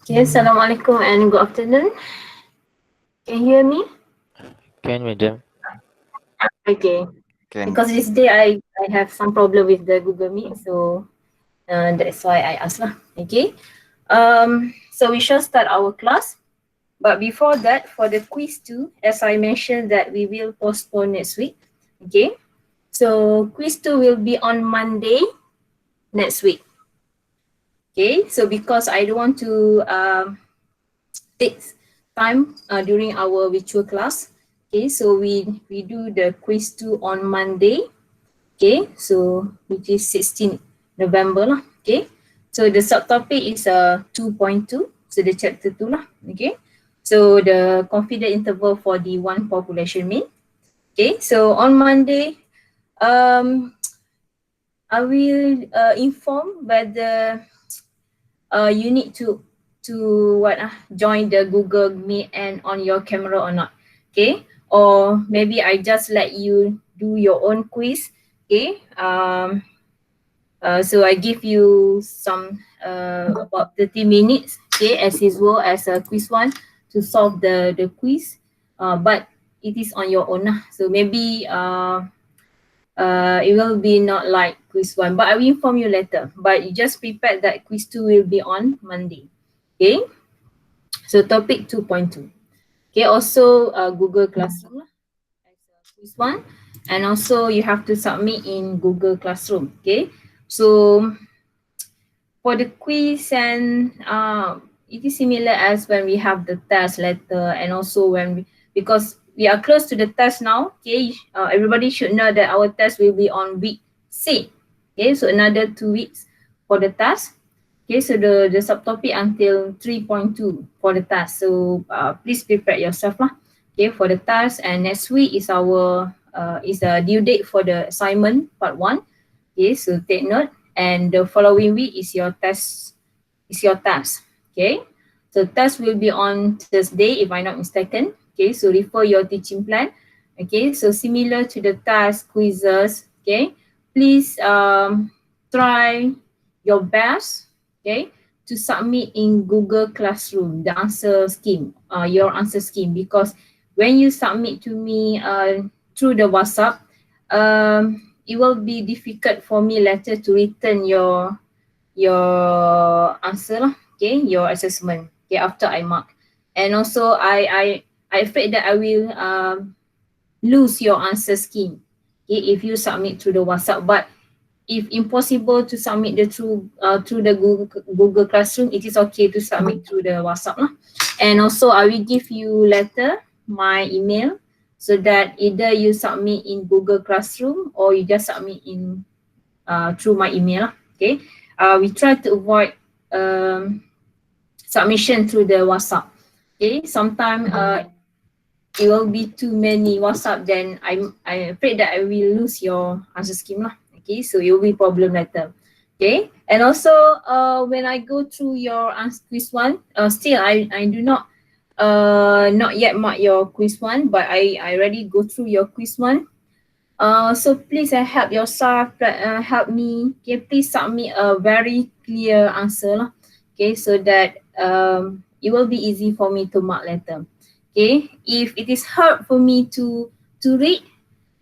Okay, Assalamualaikum and good afternoon. Can you hear me? Can, madam? Okay. Can. Because this day I have some problem with the Google Meet, so that's why I asked lah. Okay. So we shall start our class. But before that, for the quiz too, as I mentioned that we will postpone next week. Okay. So quiz 2 will be on Monday next week. Okay. So because I don't want to take time during our virtual class. Okay, so we do the quiz 2 on Monday. Okay, so which is 16 November lah. Okay, so the subtopic is 2.2, so the chapter 2 lah. Okay, so the confidence interval for the one population mean. Okay, so on Monday, I will inform whether you need to join the Google Meet and on your camera or not. Okay, or maybe I just let you do your own quiz. Okay, so I give you some about 30 minutes, okay, as usual as a quiz one to solve the quiz, but it is on your own. So maybe it will be not like quiz one, but I will inform you later. But you just prepare that quiz 2 will be on Monday. Okay, so topic 2.2. Okay, also Google Classroom as a quiz one, and also you have to submit in Google Classroom. Okay, so for the quiz and it is similar as when we have the test letter, and also when because we are close to the test now. Okay, everybody should know that our test will be on week 6. Okay, so another 2 weeks for the test. Okay, so the subtopic until 3.2 for the task. So please prepare yourself lah. Okay, for the task, and next week is our is a due date for the assignment part 1. Okay, so take note. And the following week is your test. Okay, so test will be on Thursday if I'm not mistaken. Okay, so refer your teaching plan. Okay, so similar to the task quizzes. Okay, please try your best, okay, to submit in Google Classroom the answer scheme, your answer scheme, because when you submit to me through the WhatsApp, it will be difficult for me later to return your answer lah, okay, your assessment, okay, after I mark. And also I afraid that I will lose your answer scheme, okay, if you submit through the WhatsApp. But if impossible to submit the through the Google Classroom, it is okay to submit through the WhatsApp lah. And also I will give you later my email, so that either you submit in Google Classroom or you just submit in through my email lah. Okay, we try to avoid submission through the WhatsApp. Okay, sometimes it will be too many WhatsApp, then I'm afraid that I will lose your answer scheme lah. Okay, so it will be problem later. Okay, and also when I go through your quiz one, still I do not yet mark your quiz one, but I already go through your quiz one. So please help yourself, help me. Okay, please submit a very clear answer lah. Okay, so that it will be easy for me to mark later. Okay, if it is hard for me to read,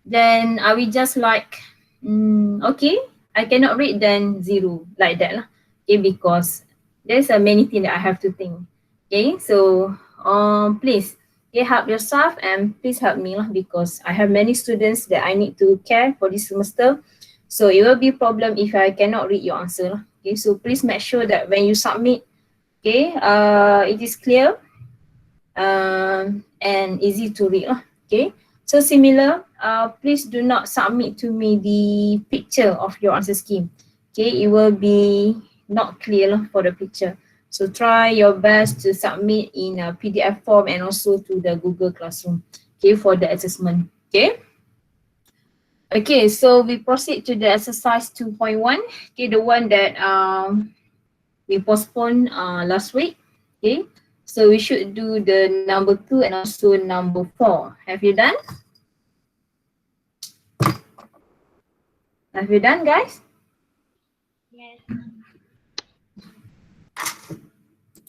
then I will just like okay, I cannot read, then 0 like that lah. Okay, because there's many things that I have to think. Okay, so please, okay, help yourself and please help me lah, because I have many students that I need to care for this semester. So it will be a problem if I cannot read your answer lah. Okay, so please make sure that when you submit, okay, it is clear and easy to read lah. Okay, so similar, please do not submit to me the picture of your answer scheme. Okay, it will be not clear lah for the picture. So try your best to submit in a PDF form and also to the Google Classroom, okay, for the assessment. Okay. Okay, so we proceed to the exercise 2.1. Okay, the one that we postponed last week. Okay, so we should do the number 2 and also number 4. Have you done? Have you done, guys? Yes.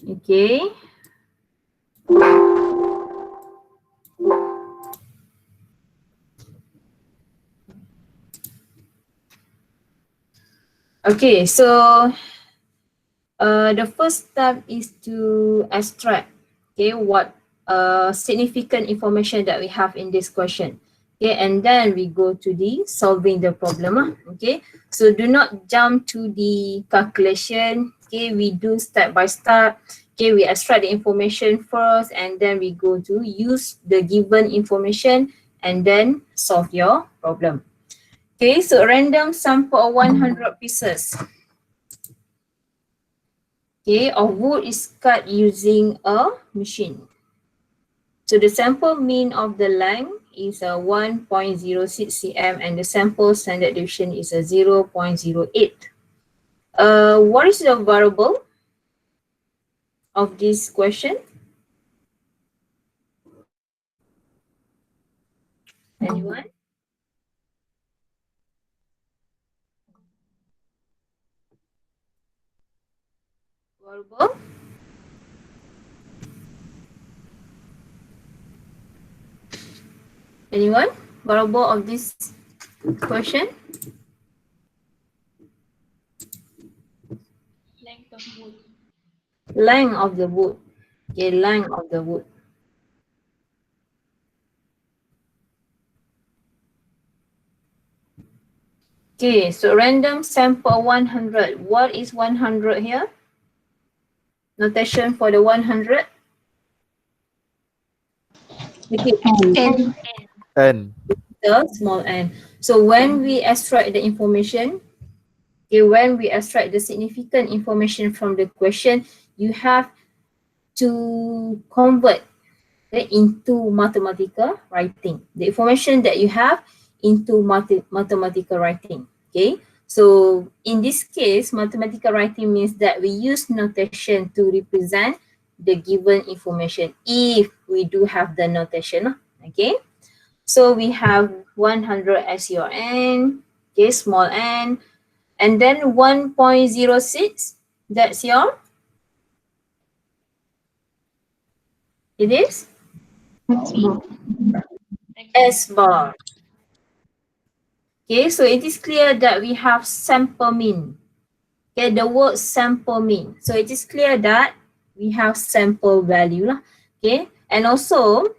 Okay. Okay, so the first step is to extract, okay, what significant information that we have in this question. Okay, and then we go to the solving the problem. Okay, so do not jump to the calculation. Okay, we do step by step. Okay, we extract the information first and then we go to use the given information and then solve your problem. Okay, so random sample of 100 pieces. Okay, of wood is cut using a machine. So the sample mean of the length is a 1.06 cm and the sample standard deviation is a 0.08. What is the variable of this question? Anyone? Variable? Anyone? Variable of this question? Length of wood. Length of the wood. Okay, length of the wood. Okay, so random sample 100. What is 100 here? Notation for the 100. Okay, N. N. the small n. So when we extract the information, okay, when we extract the significant information from the question, you have to convert it into mathematical writing. The information that you have into mathematical writing. Okay, so in this case, mathematical writing means that we use notation to represent the given information if we do have the notation. Okay. So we have 100 as your n, okay, small n, and then 1.06, that's your, it is S bar. Okay, so it is clear that we have sample mean. Okay, the word sample mean. So it is clear that we have sample value lah. Okay, and also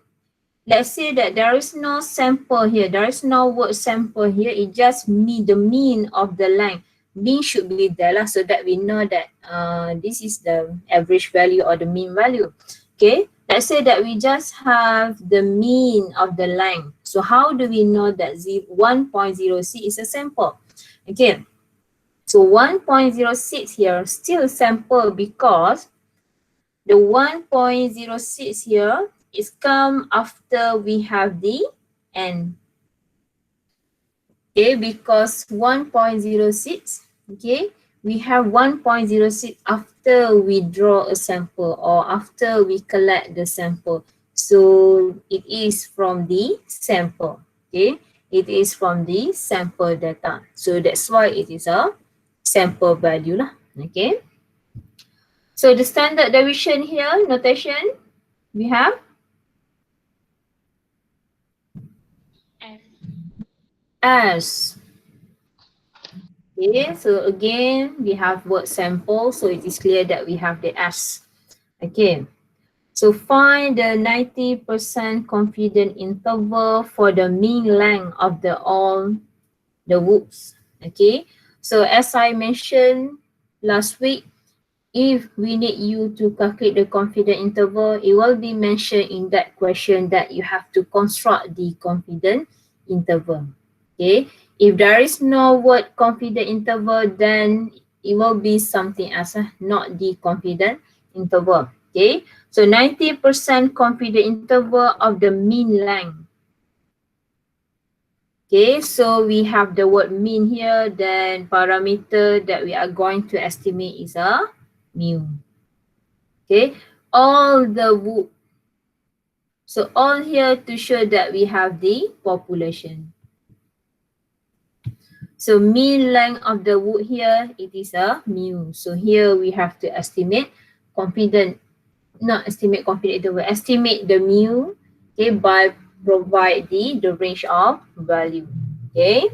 let's say that there is no sample here, there is no word sample here, it just the mean of the line. Mean should be there lah, so that we know that this is the average value or the mean value. Okay, let's say that we just have the mean of the line. So how do we know that 1.06 is a sample? Okay, so 1.06 here still sample because the 1.06 here is come after we have the n. Okay, because 1.06, okay, we have 1.06 after we draw a sample or after we collect the sample. So it is from the sample, okay, it is from the sample data. So that's why it is a sample value lah, okay. So the standard deviation here, notation, we have S. Okay, so again, we have word sample, so it is clear that we have the S. Okay, so find the 90% confident interval for the mean length of all the woods. Okay, so as I mentioned last week, if we need you to calculate the confident interval, it will be mentioned in that question that you have to construct the confident interval. Okay, if there is no word confident interval, then it will be something else, not the confident interval. Okay, so 90% confident interval of the mean length. Okay, so we have the word mean here, then parameter that we are going to estimate is a mu. Okay, all the wood. So all here to show that we have the population. So mean length of the wood here, it is a mu. So here we have to estimate confident, not estimate confident interval, estimate the mu, okay, by provide the range of value. Okay.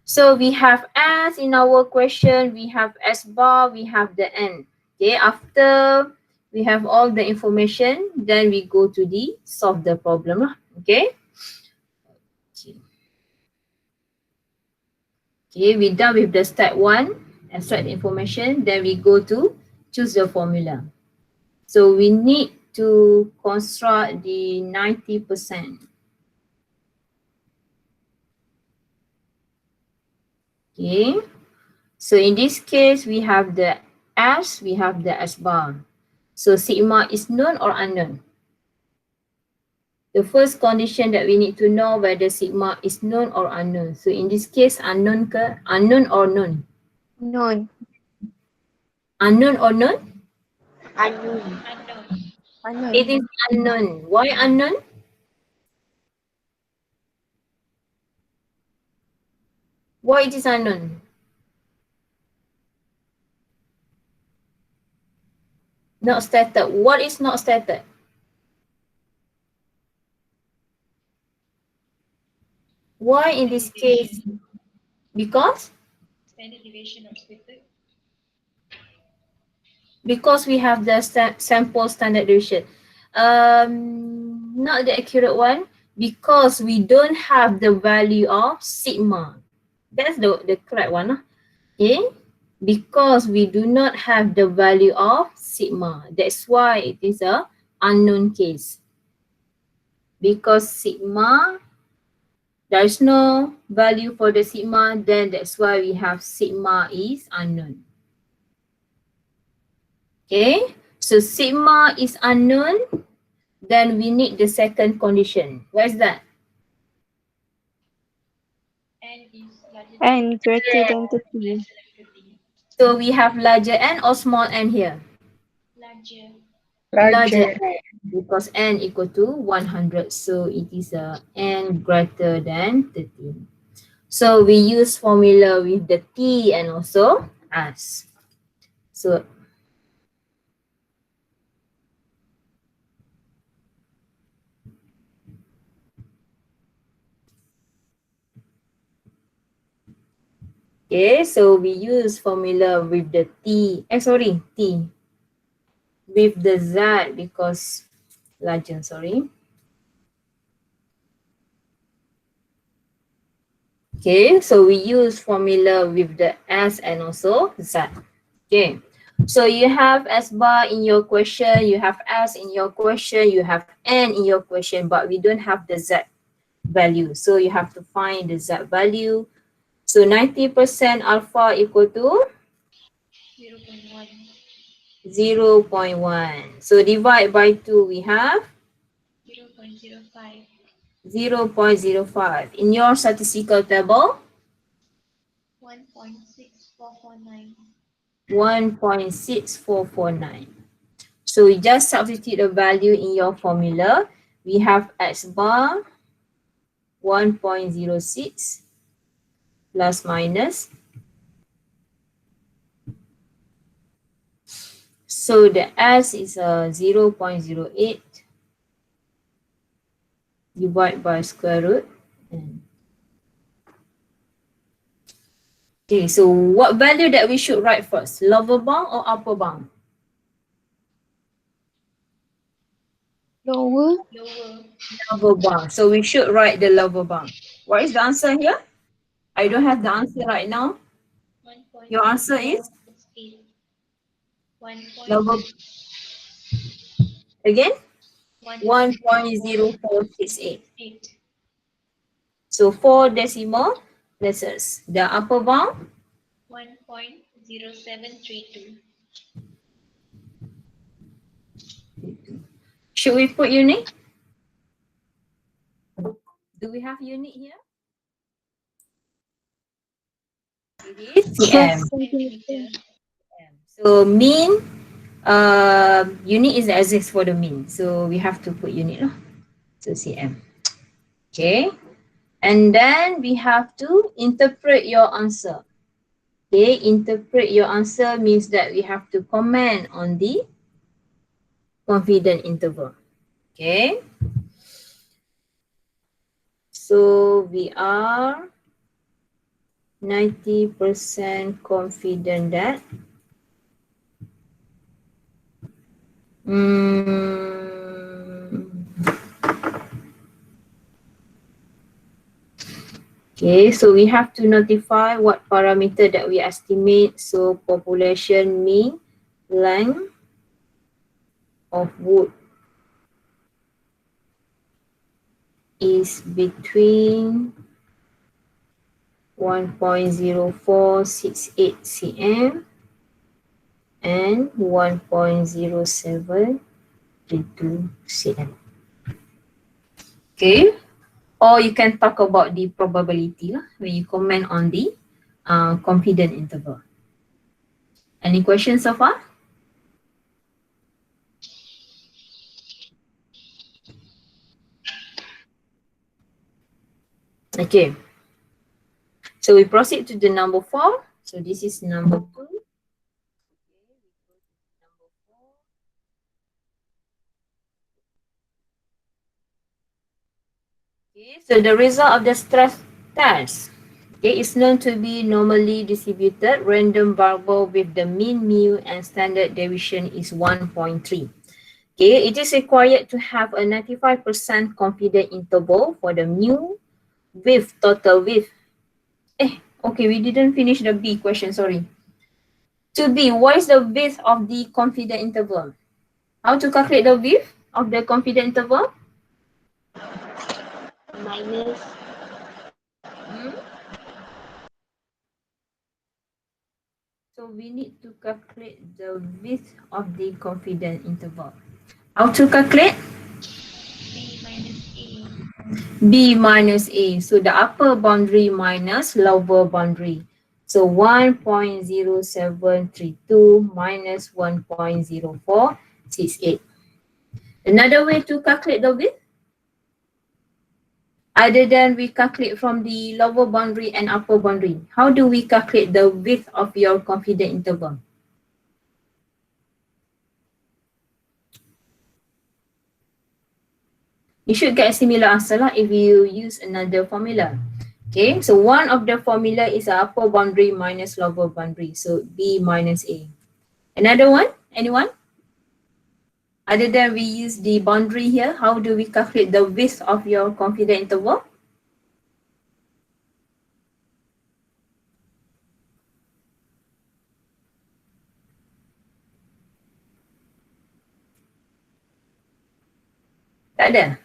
So we have S in our question, we have S bar, we have the N. Okay, after we have all the information, then we go to the solve the problem. Okay. Okay, we're done with the step 1, extract the information, then we go to choose the formula. So we need to construct the 90%. Okay, so in this case, we have the S, we have the S bar. So sigma is known or unknown? The first condition that we need to know whether sigma is known or unknown. So in this case, unknown or known? Known. Unknown or known? Unknown. It Unknown. is unknown. Why unknown? Why it is unknown? Not stated. What is not stated? Why in this case? Because? Standard deviation not stated. Because we have the sample standard deviation. Not the accurate one. Because we don't have the value of sigma. That's the correct one. Okay. Because we do not have the value of sigma. That's why it is a unknown case. Because sigma, there is no value for the sigma, then that's why we have sigma is unknown. Okay, so sigma is unknown, then we need the second condition. What is that? N is larger N greater than 50. So we have larger n or small n here? larger. Larger n, because n equal to 100. So it is a n greater than 13. So we use formula with the T and also S. So okay, so we use formula with the T, T, with the Z because larger, sorry. Okay, so we use formula with the S and also Z. Okay, so you have S bar in your question, you have S in your question, you have N in your question, but we don't have the Z value. So you have to find the Z value. So 90% alpha equal to 0.1. 0.1. So divide by 2, we have 0.05. 0.05. In your statistical table, 1.6449. 1.6449. So you just substitute the value in your formula. We have X bar 1.06 plus minus. So the S is 0.08 divide by square root. Okay, so what value that we should write first? Lower bound or upper bound? Lower. Lower. Lower bound. So we should write the lower bound. What is the answer here? I don't have the answer right now. Your answer is? 1. Lower. Again? 1.0468. So 4 decimal places. The upper bound? 1.0732. Should we put unit? Do we have unit here? It is cm. Centimeter. So mean, unit is exists for the mean. So we have to put unit. So cm. Okay. And then we have to interpret your answer. Okay, interpret your answer means that we have to comment on the confidence interval. Okay. So we are 90% confident that okay, so we have to notify what parameter that we estimate. So population mean length of wood is between 1.0468 cm and 1.0732 cm. Okay, or you can talk about the probability lah, when you comment on the confidence interval. Any questions so far? Okay, so we proceed to the number 4. So this is number 2. Okay, so the result of the stress test, okay, is known to be normally distributed random variable with the mean mu and standard deviation is 1.3. Okay, it is required to have a 95% confidence interval for the mu with total width. Okay, we didn't finish the B question, sorry. To B, what is the width of the confidence interval? How to calculate the width of the confidence interval? Minus So we need to calculate the width of the confidence interval. How to calculate? B minus A. B minus A. So the upper boundary minus lower boundary. So 1.0732 minus 1.0468. Another way to calculate the width, other than we calculate from the lower boundary and upper boundary, how do we calculate the width of your confidence interval? You should get a similar answer lah if you use another formula. Okay, so one of the formula is upper boundary minus lower boundary. So B minus A. Another one, anyone? Other than we use the boundary here, how do we calculate the width of your confidence interval? Tak ada.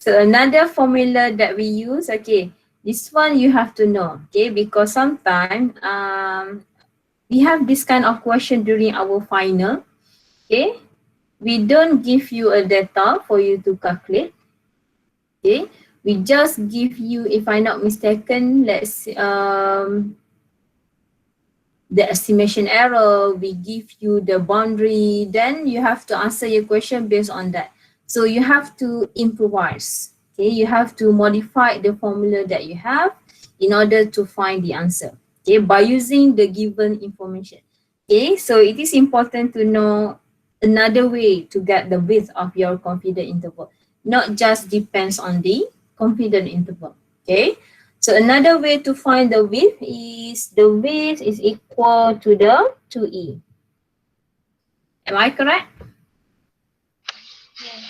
So another formula that we use, okay, this one you have to know, okay, because sometimes we have this kind of question during our final, okay. We don't give you a data for you to calculate, okay. We just give you, if I'm not mistaken, let's the estimation error, we give you the boundary, then you have to answer your question based on that. So you have to improvise, okay? You have to modify the formula that you have in order to find the answer, okay, by using the given information. Okay, so it is important to know another way to get the width of your confidence interval, not just depends on the confidence interval, okay? So another way to find the width is equal to the 2e. Am I correct? Yes.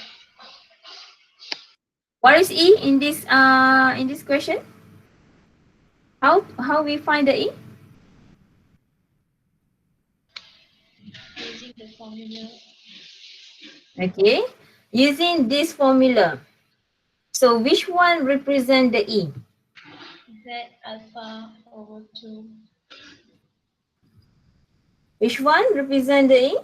What is e in this question? How we find the e? Using the formula Okay, using this formula. So which one represent the e? Z alpha over 2. Which one represent the e?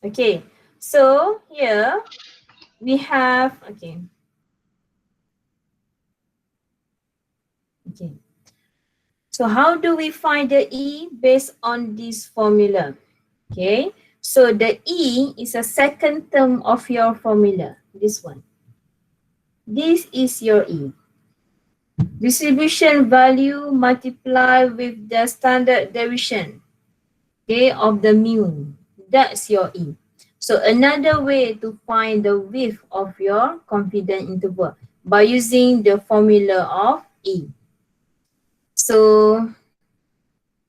Okay, so here we have, okay. So how do we find the e based on this formula? Okay, so the e is a second term of your formula, this one. This is your E. Distribution value multiply with the standard deviation, okay, of the mean. That's your E. So another way to find the width of your confidence interval by using the formula of E. So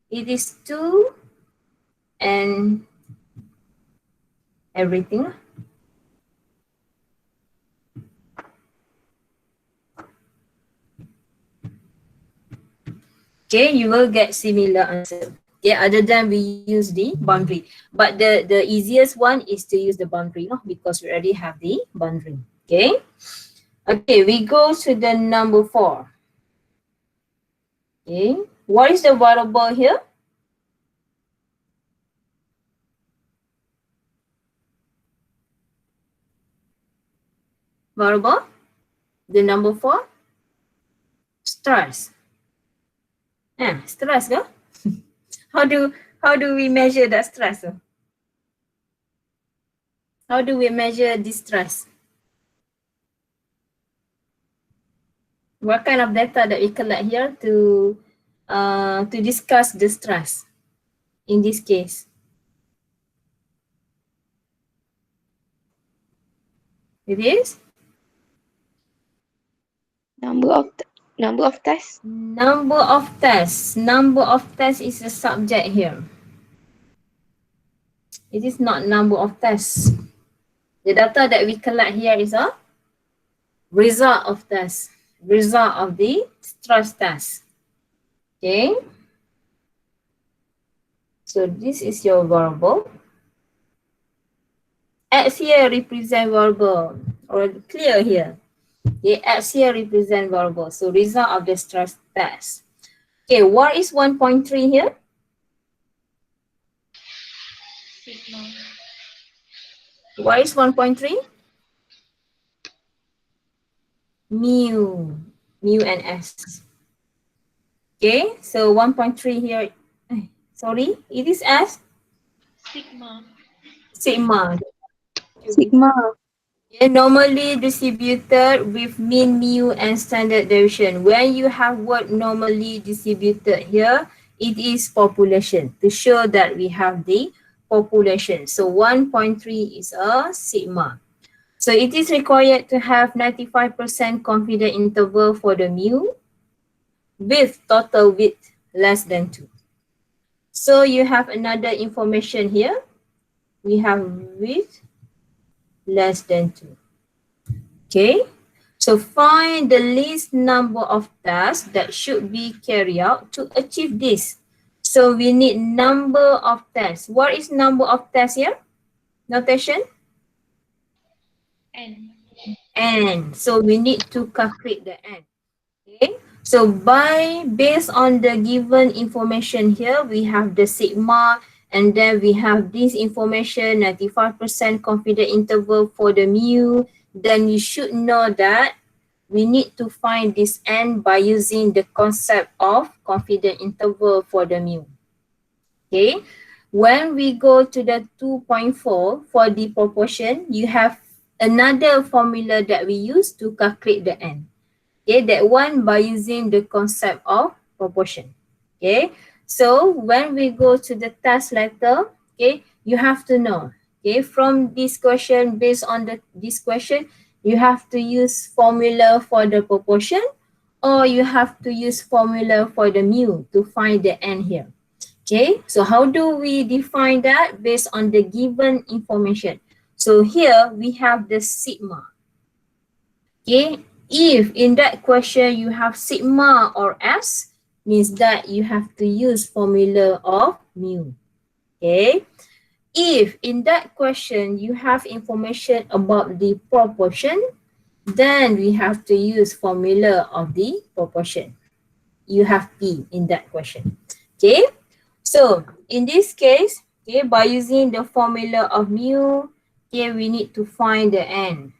it is 2 and everything. Okay, you will get similar answer. Okay, other than we use the boundary. But the easiest one is to use the boundary, no? Because we already have the boundary. Okay. Okay, we go to the number 4. Okay. What is the variable here? Variable? The number 4? Stress. Stress, no? How do we measure the stress? How do we measure the stress? What kind of data that we collect here to discuss the stress in this case? It is Number of tests. number of tests. Number of tests is a subject here. It is not number of tests. The data that we collect here is a result of test, result of the stress test. Okay. So this is your variable. X here represent variable, or clear here. Okay, X here represent variable. So result of the stress test. Okay, what is 1.3 here? Sigma. What is 1.3? Mu and S. Okay, so 1.3 here, sorry, it is S? Sigma. Sigma. Sigma. Yeah, normally distributed with mean, mu, and standard deviation. When you have word normally distributed here, it is population to show that we have the population. So 1.3 is a sigma. So it is required to have 95% confidence interval for the mu with total width less than 2. So you have another information here. We have width less than 2. Okay. So find the least number of tasks that should be carried out to achieve this. So we need number of tests. What is number of tests here? Notation? N. N. So we need to calculate the N. Okay. So based on the given information here, we have the sigma, and then we have this information, 95% confidence interval for the mu. Then you should know that we need to find this N by using the concept of confidence interval for the mu. Okay. When we go to the 2.4 for the proportion, you have another formula that we use to calculate the N. Okay, that one by using the concept of proportion. Okay, so when we go to the task letter, okay, you have to know, okay, from this question, based on this question, you have to use formula for the proportion, or you have to use formula for the mu to find the N here. Okay, so how do we define that? Based on the given information. So here we have the sigma. Okay, if in that question you have sigma or S, means that you have to use formula of mu. Okay, if in that question you have information about the proportion, then we have to use formula of the proportion. You have P in that question. Okay, so in this case, okay, by using the formula of mu, okay, we need to find the N.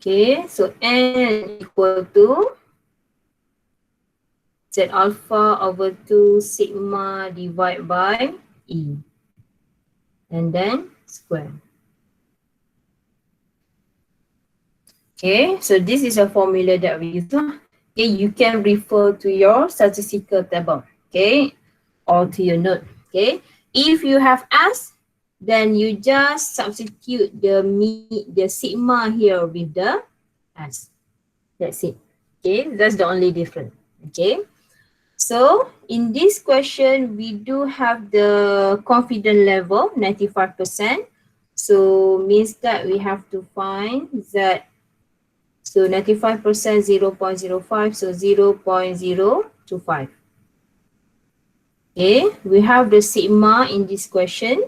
Okay, so N equal to Z alpha over 2 sigma divided by E. And then square. Okay, so this is a formula that we use. Okay, you can refer to your statistical table, okay, or to your note. Okay, if you have S, then you just substitute the sigma here with the S. That's it. Okay, that's the only difference. Okay, so in this question, we do have the confidence level 95%. So means that we have to find that. So 95% 0.05, so 0.025. Okay, we have the sigma in this question,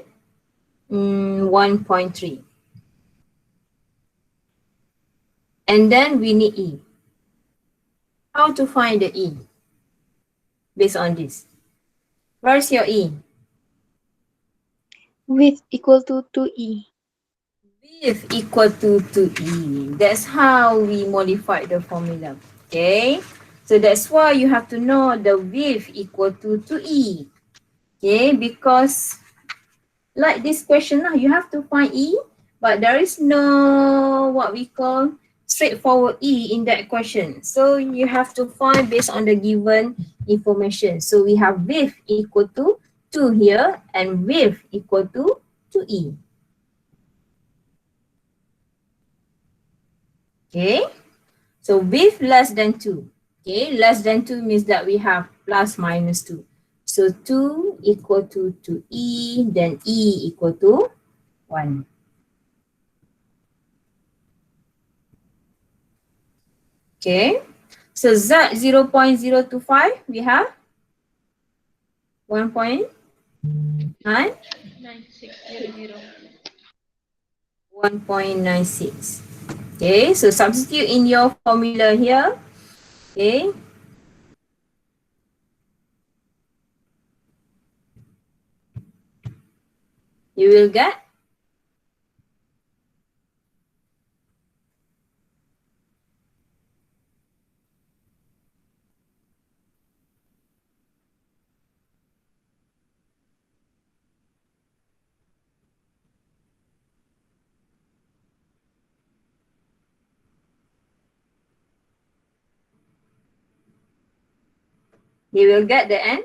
1.3. And then we need E. How to find the E based on this? Where's your E? Width equal to 2E. Width equal to 2E. That's how we modify the formula. Okay, so that's why you have to know the width equal to 2E. Okay, because like this question now, you have to find E, but there is no what we call straightforward E in that question. So you have to find based on the given information. So we have width equal to 2 here and width equal to 2E. Okay, so width less than 2. Okay, less than 2 means that we have plus minus 2. So 2 equal to 2E, then E equal to 1. Okay, so Z 0.025, we have 1.9, 9600. 1.96. Okay, so substitute in your formula here. Okay, you will get the N.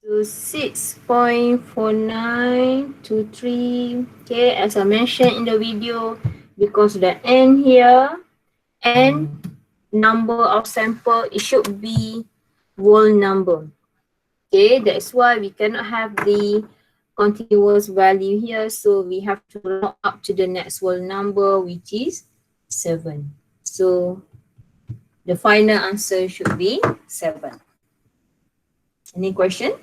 So 6.4923. Okay, as I mentioned in the video, because the N here and number of sample, it should be whole number. Okay, that's why we cannot have the continuous value here. So we have to round up to the next whole number, which is 7. So the final answer should be 7. Any question?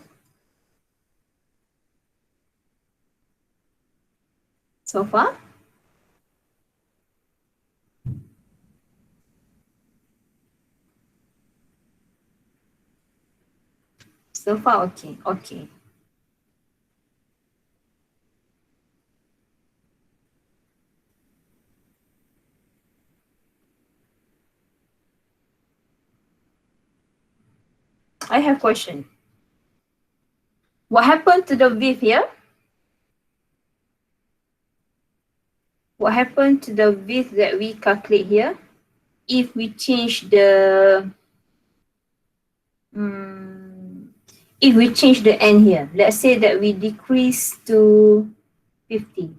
So far? So far, okay. Okay. I have question. What happened to the width here? What happened to the width that we calculate here? If we change the if we change the N here, let's say that we decrease to 50.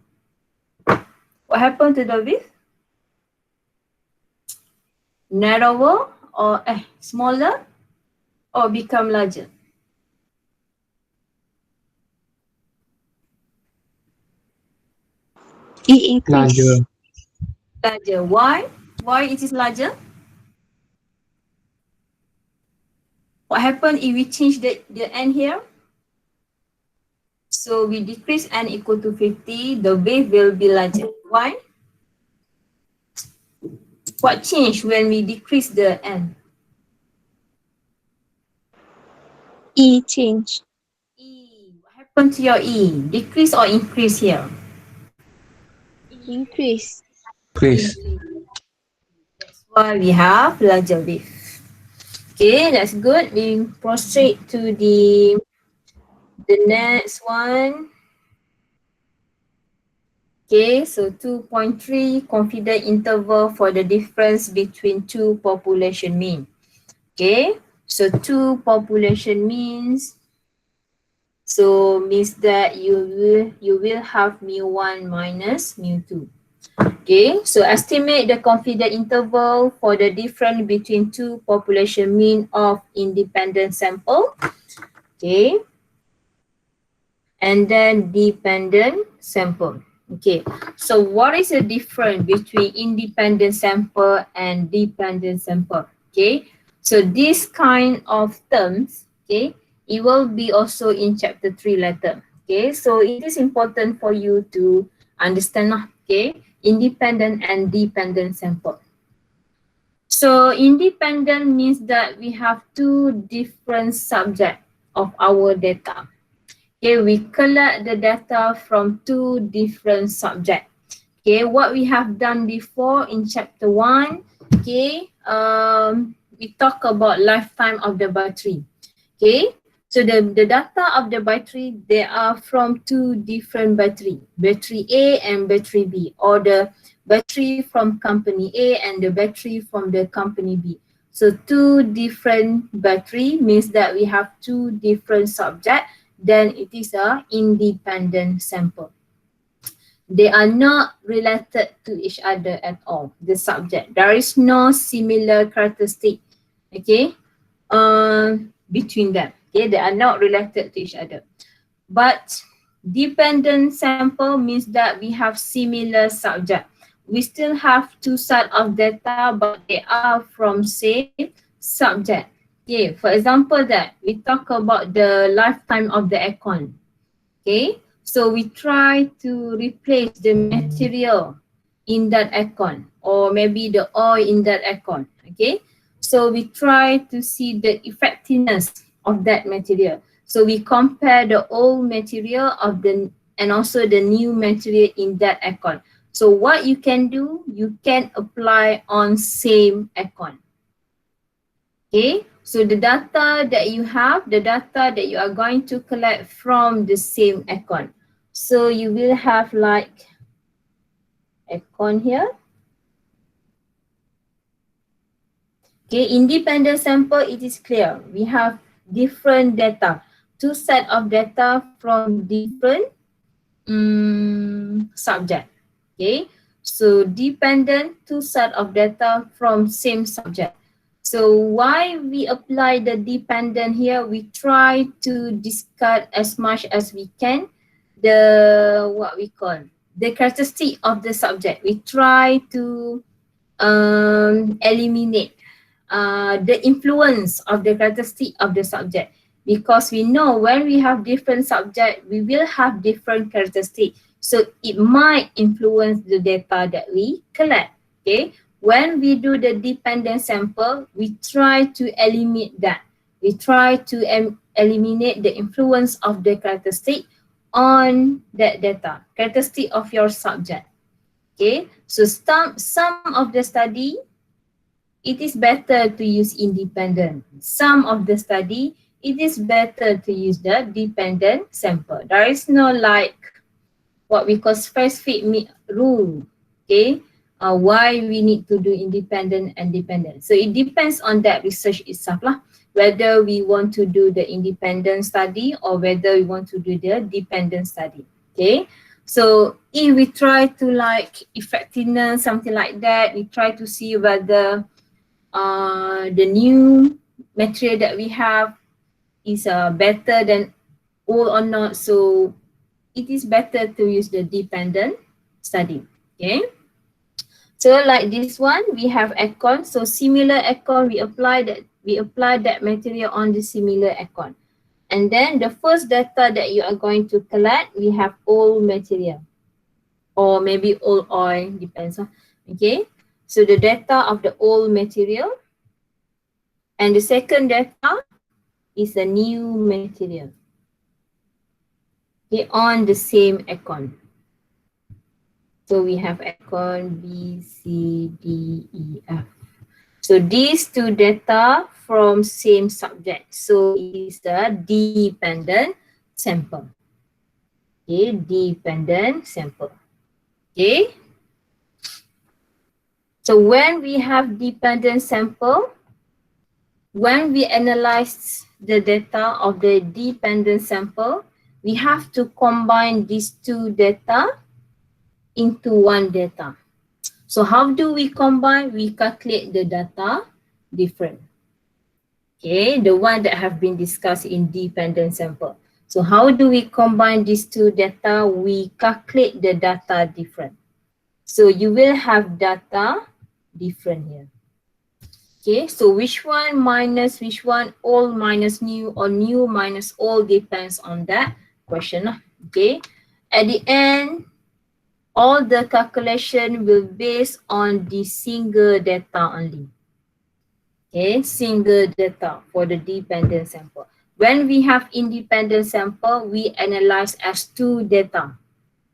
What happened to the width? Narrower or smaller or become larger? E increase. Larger. Larger. Why? Why it is larger? What happened if we change the N here? So we decrease N equal to 50, the width will be larger. Why? What changed when we decrease the N? E change. E. What happened to your E? Decrease or increase here? Increase. Increase. That's why we have larger width. Okay, that's good. We proceed to the next one. Okay, so 2.3 confident interval for the difference between two population mean. Okay, so two population means, so means that you will have mu1 minus mu2. Okay, so estimate the confident interval for the difference between two population mean of independent sample. Okay, and then dependent sample. Okay, so what is the difference between independent sample and dependent sample? Okay, so this kind of terms, okay, it will be also in chapter 3 later. Okay, so it is important for you to understand, okay, independent and dependent sample. So independent means that we have two different subjects of our data. Okay, we collect the data from two different subjects. Okay, what we have done before in chapter 1, okay, we talk about lifetime of the battery. Okay, so the data of the battery, they are from two different battery A and battery B, or the battery from company A and the battery from the company B. So two different battery means that we have two different subjects, then it is a independent sample. They are not related to each other at all, the subject. There is no similar characteristic, okay, between them. Okay, they are not related to each other. But dependent sample means that we have similar subject. We still have two set of data, but they are from same subject. Okay, for example that we talk about the lifetime of the aircon. Okay, so we try to replace the material in that aircon, or maybe the oil in that aircon. Okay, so we try to see the effectiveness of that material. So we compare the old material of the and also the new material in that aircon. So what you can do, you can apply on same aircon. Okay, so the data that you have, the data that you are going to collect from the same aircon. So you will have like aircon here. Okay, independent sample, it is clear. We have different data, two set of data from different subject. Okay, so dependent, two set of data from same subject. So why we apply the dependent here, we try to discard as much as we can the what we call the characteristic of the subject. We try to eliminate the influence of the characteristic of the subject, because we know when we have different subject, we will have different characteristic. So it might influence the data that we collect. Okay, when we do the dependent sample, we try to eliminate that. We try to eliminate the influence of the characteristic on that data, characteristic of your subject. Okay, so some of the study, it is better to use independent. Some of the study, it is better to use the dependent sample. There is no like what we call specific rule, okay, why we need to do independent and dependent. So it depends on that research itself lah, whether we want to do the independent study or whether we want to do the dependent study. Okay, so if we try to like effectiveness, something like that, we try to see whether the new material that we have is better than old or not. So it is better to use the dependent study. Okay, so like this one, we have aircon. So similar aircon, we apply that material on the similar aircon. And then the first data that you are going to collect, we have old material or maybe old oil, depends. Okay, so the data of the old material. And the second data, is a new material. Okay, on the same icon. So we have icon B, C, D, E, F. So these two data from same subject. So it is a dependent sample. Okay, dependent sample. Okay. So when we have dependent sample, when we analyze the data of the dependent sample, we have to combine these two data into one data. So how do we combine? We calculate the data different. Okay, the one that have been discussed in dependent sample. So how do we combine these two data? We calculate the data different. So you will have data different here. Okay, so which one minus which one, old minus new, or new minus old, depends on that question. Okay, at the end, all the calculation will based on the single data only. Okay, single data for the dependent sample. When we have independent sample, we analyze as two data.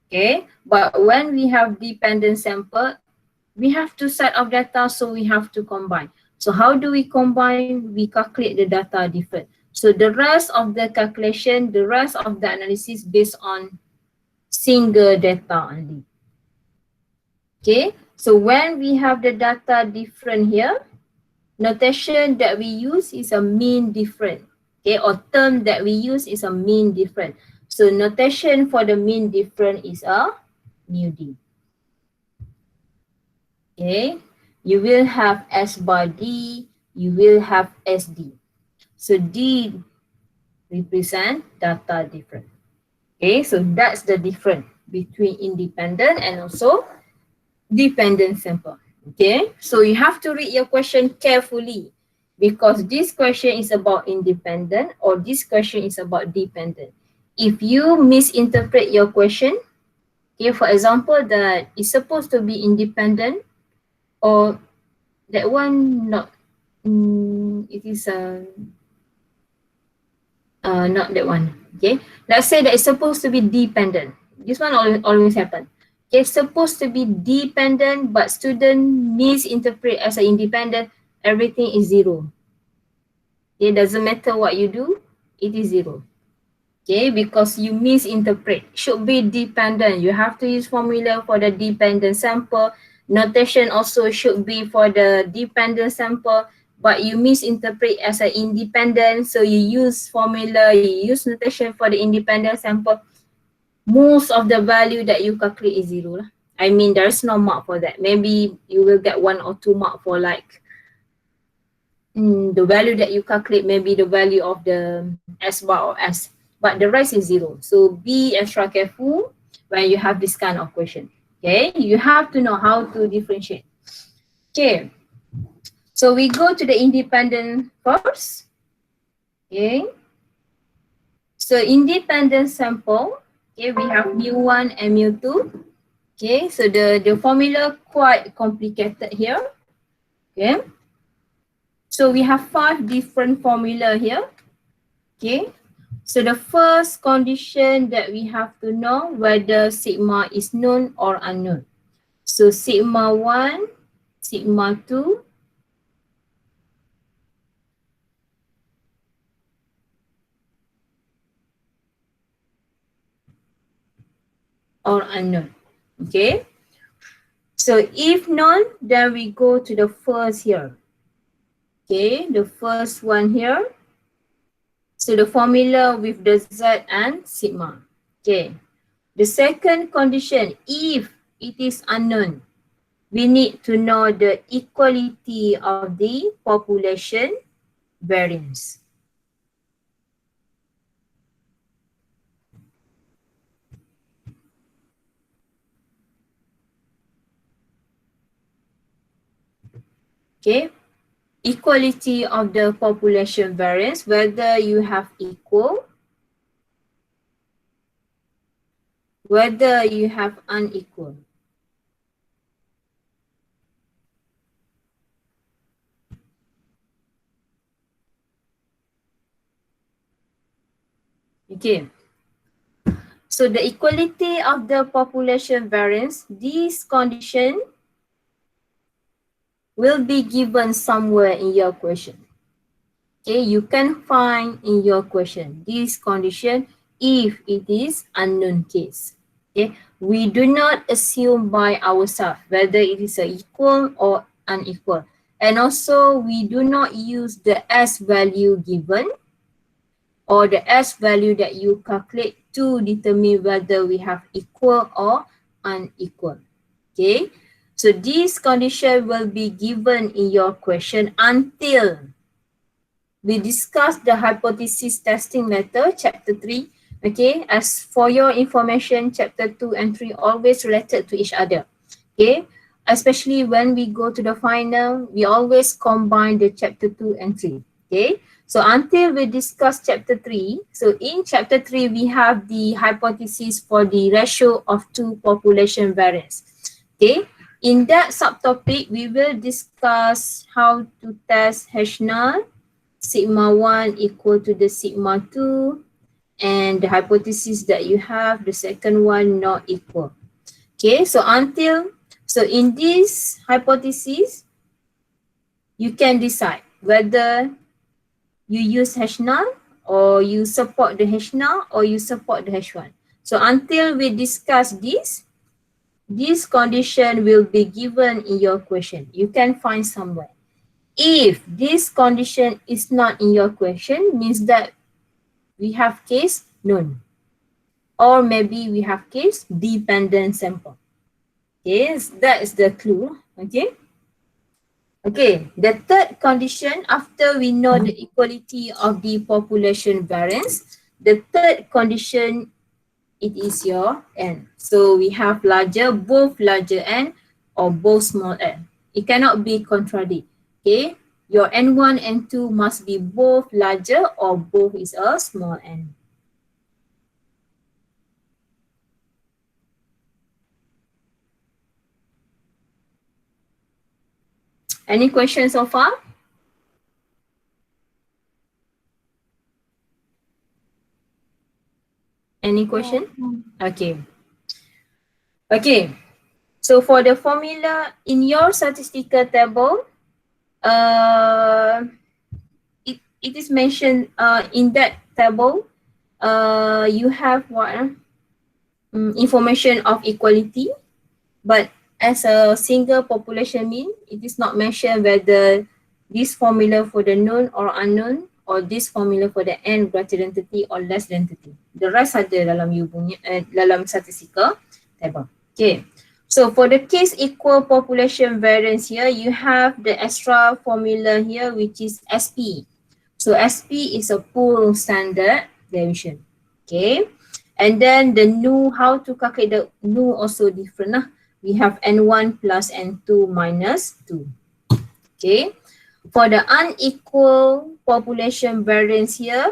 Okay, but when we have dependent sample, we have two set of data, so we have to combine. So how do we combine? We calculate the data different. So the rest of the calculation, the rest of the analysis based on single data only. Okay, so when we have the data different here, notation that we use is a mean difference. Okay, or term that we use is a mean difference. So notation for the mean difference is a mu d. Okay, you will have S bar D, you will have SD. So D represent data difference. Okay, so that's the difference between independent and also dependent sample. Okay, so you have to read your question carefully because this question is about independent or this question is about dependent. If you misinterpret your question, okay, for example, that it's supposed to be independent or that one not, it is not that one. Okay, let's say that it's supposed to be dependent. This one always happen. Okay, supposed to be dependent, but student misinterpret as an independent. Everything is zero. Okay, doesn't matter what you do, it is zero. Okay, because you misinterpret. Should be dependent. You have to use formula for the dependent sample. Notation also should be for the dependent sample, but you misinterpret as an independent. So you use formula, you use notation for the independent sample. Most of the value that you calculate is zero. I mean, there's no mark for that. Maybe you will get 1 or 2 mark for like the value that you calculate, maybe the value of the S bar or S, but the rest is zero. So be extra careful when you have this kind of question. Okay, you have to know how to differentiate. Okay, so we go to the independent first. Okay, so independent sample. Okay, we have mu1 and mu2. Okay, so the formula quite complicated here. Okay, so we have 5 different formula here. Okay, so the first condition that we have to know whether sigma is known or unknown. So sigma 1, sigma 2, or unknown. Okay, so if known, then we go to the first here. Okay, the first one here. So the formula with the Z and sigma. Okay, the second condition, if it is unknown, we need to know the equality of the population variance. Okay, equality of the population variance, whether you have equal, whether you have unequal. Okay. So the equality of the population variance, this condition will be given somewhere in your question. Okay, you can find in your question this condition if it is unknown case. Okay, we do not assume by ourselves whether it is a equal or unequal. And also we do not use the S value given or the S value that you calculate to determine whether we have equal or unequal. Okay, so this condition will be given in your question until we discuss the hypothesis testing method, chapter 3. Okay, as for your information, chapter 2 and 3 always related to each other. Okay, especially when we go to the final, we always combine the chapter 2 and 3. Okay, so until we discuss chapter 3, so in chapter 3, we have the hypothesis for the ratio of two population variance. Okay, in that subtopic, we will discuss how to test H null, sigma 1 equal to the sigma 2, and the hypothesis that you have, the second one not equal. Okay, so in this hypothesis, you can decide whether you use H null or you support the H null or you support the H1. So until we discuss this condition will be given in your question. You can find somewhere. If this condition is not in your question, means that we have case known, or maybe we have case dependent sample. Okay, that is the clue. Okay. Okay, the third condition after we know the equality of the population variance, the third condition, it is your n. So we have larger, both larger n or both small n. It cannot be contradict. Okay, your n1 and 2 must be both larger or both is a small n. Any questions so far? Any question? Okay. Okay. So for the formula in your statistical table, it is mentioned in that table, you have what? Information of equality, but as a single population mean, it is not mentioned whether this formula for the known or unknown or this formula for the n greater than 30 or less than 30. The rest ada dalam you punya dalam statistical table. Okay. So for the case equal population variance here, you have the extra formula here which is SP. So SP is a pool standard deviation. Okay. And then the nu, how to calculate the nu also different lah. We have n1 plus n2 minus 2. Okay. For the unequal population variance here,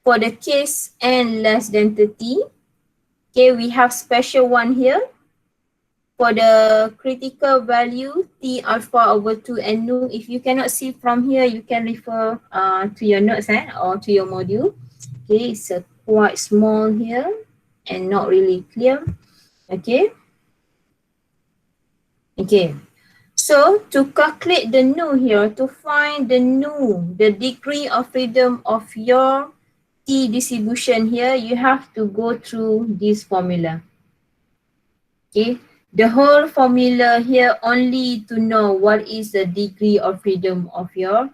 for the case n less than 30, okay, we have special one here. For the critical value T alpha over 2 and nu, if you cannot see from here, you can refer to your notes or to your module. Okay, it's quite small here and not really clear. Okay. Okay. So to calculate the nu here, to find the nu, the degree of freedom of your T distribution here, you have to go through this formula. Okay. The whole formula here only to know what is the degree of freedom of your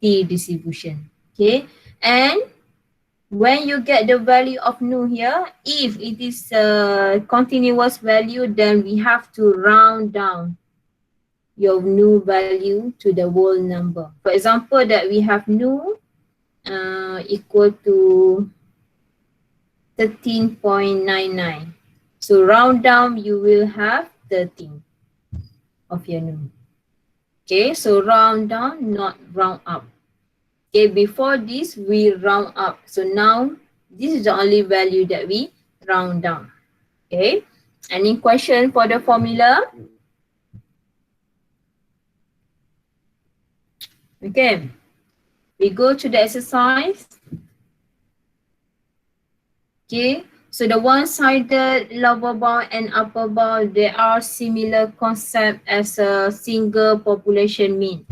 T distribution. Okay. And when you get the value of nu here, if it is a continuous value, then we have to round down your nu value to the whole number. For example, that we have nu equal to 13.99. So round down, you will have 13 of your nu. Okay, so round down, not round up. Okay, before this, we round up. So now, this is the only value that we round down. Okay, any question for the formula? Okay, we go to the exercise. Okay, so the one-sided lower bound and upper bound, they are similar concept as a single population mean.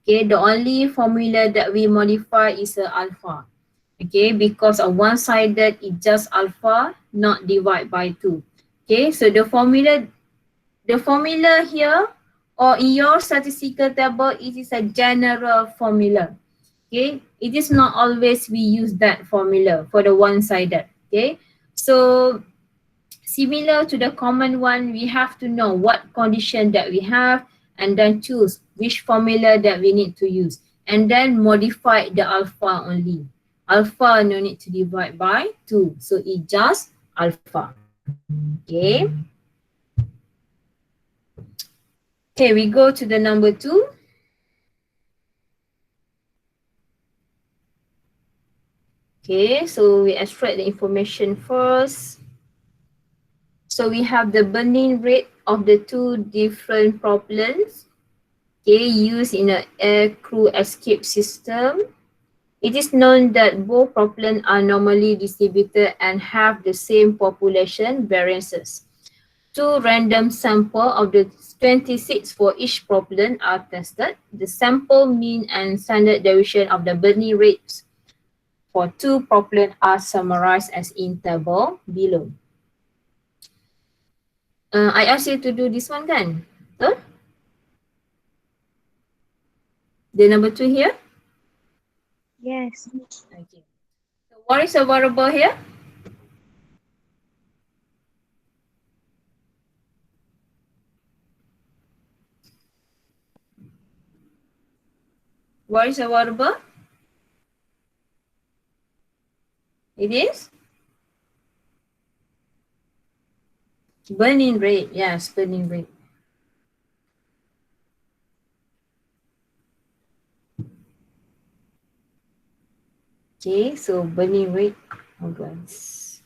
Okay, the only formula that we modify is a alpha. Okay, because of one-sided, it's just alpha, not divide by 2. Okay, so the formula here or in your statistical table, it is a general formula. Okay, it is not always we use that formula for the one-sided. Okay, so similar to the common one, we have to know what condition that we have and then choose which formula that we need to use and then modify the alpha only. Alpha no need to divide by 2, so it just alpha. Okay. Okay, we go to the number 2. Okay, so we extract the information first. So we have the burning rate of the two different propellants, okay, used in an air crew escape system. It is known that both propellants are normally distributed and have the same population variances. Two random samples of the 26 for each propellant are tested. The sample mean and standard deviation of the burning rates for two propellants are summarized as in table below. I asked you to do this one kan? Betul? The number 2 here? Yes. Okay. So what is a variable here? What is a variable? It is burning rate. Yes, burning rate. Okay, so burning rate. Oh guys.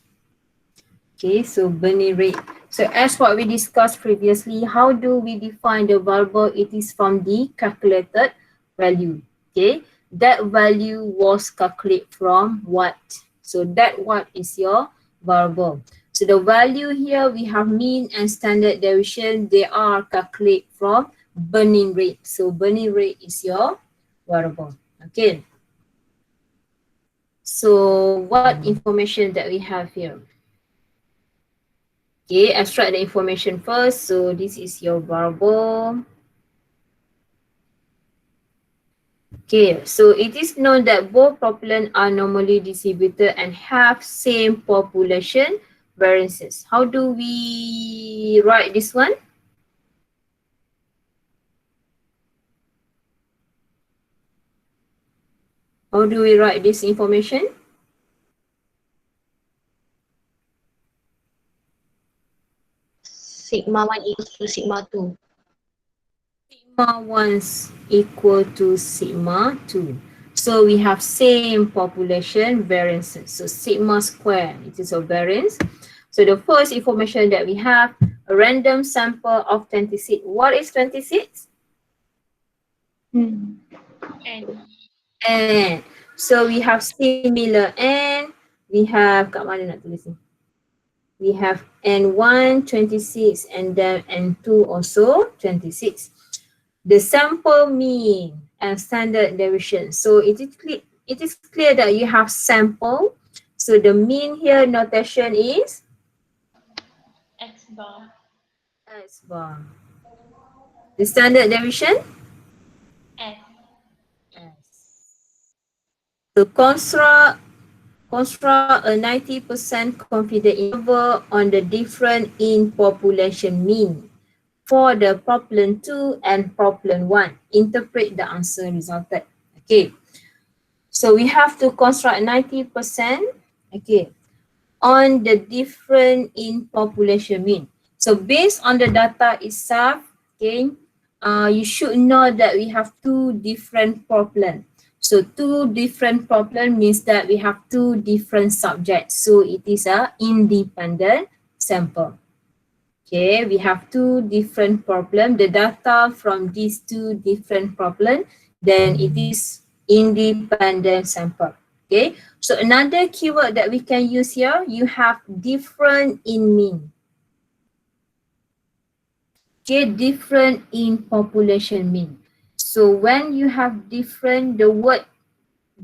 Okay, so burning rate. So as what we discussed previously, how do we define the variable? It is from the calculated value. Okay, that value was calculated from what? So that what is your variable. So the value here we have mean and standard deviation. They are calculated from burning rate. So burning rate is your variable. Okay. So what information that we have here? Okay, extract the information first. So this is your variable. Okay, so it is known that both propellant are normally distributed and have same population variances. How do we write this one? How do we write this information? Sigma 1 equals to sigma 2. Sigma 1 equal to sigma 2. So we have same population variances. So sigma square, it is a variance. So the first information that we have, a random sample of 26. What is 26? Hmm. N. N. So we have similar N. We have, kat mana nak tulis ni? We have N1 26 and then N2 also 26. The sample mean and standard deviation. So it is clear that you have sample. So the mean here notation is X bar. S bar. The standard deviation? S. S. So construct a 90% confidence interval on the difference in population mean for the problem 2 and problem 1. Interpret the answer resulted. Okay. So we have to construct 90%, okay, on the difference in population mean. So based on the data itself, okay, you should know that we have two different problems. So two different problem means that we have two different subjects. So it is a independent sample. Okay, we have two different problem. The data from these two different problem, then it is independent sample. Okay, so another keyword that we can use here, you have different in mean. Okay, different in population mean. So when you have different, the word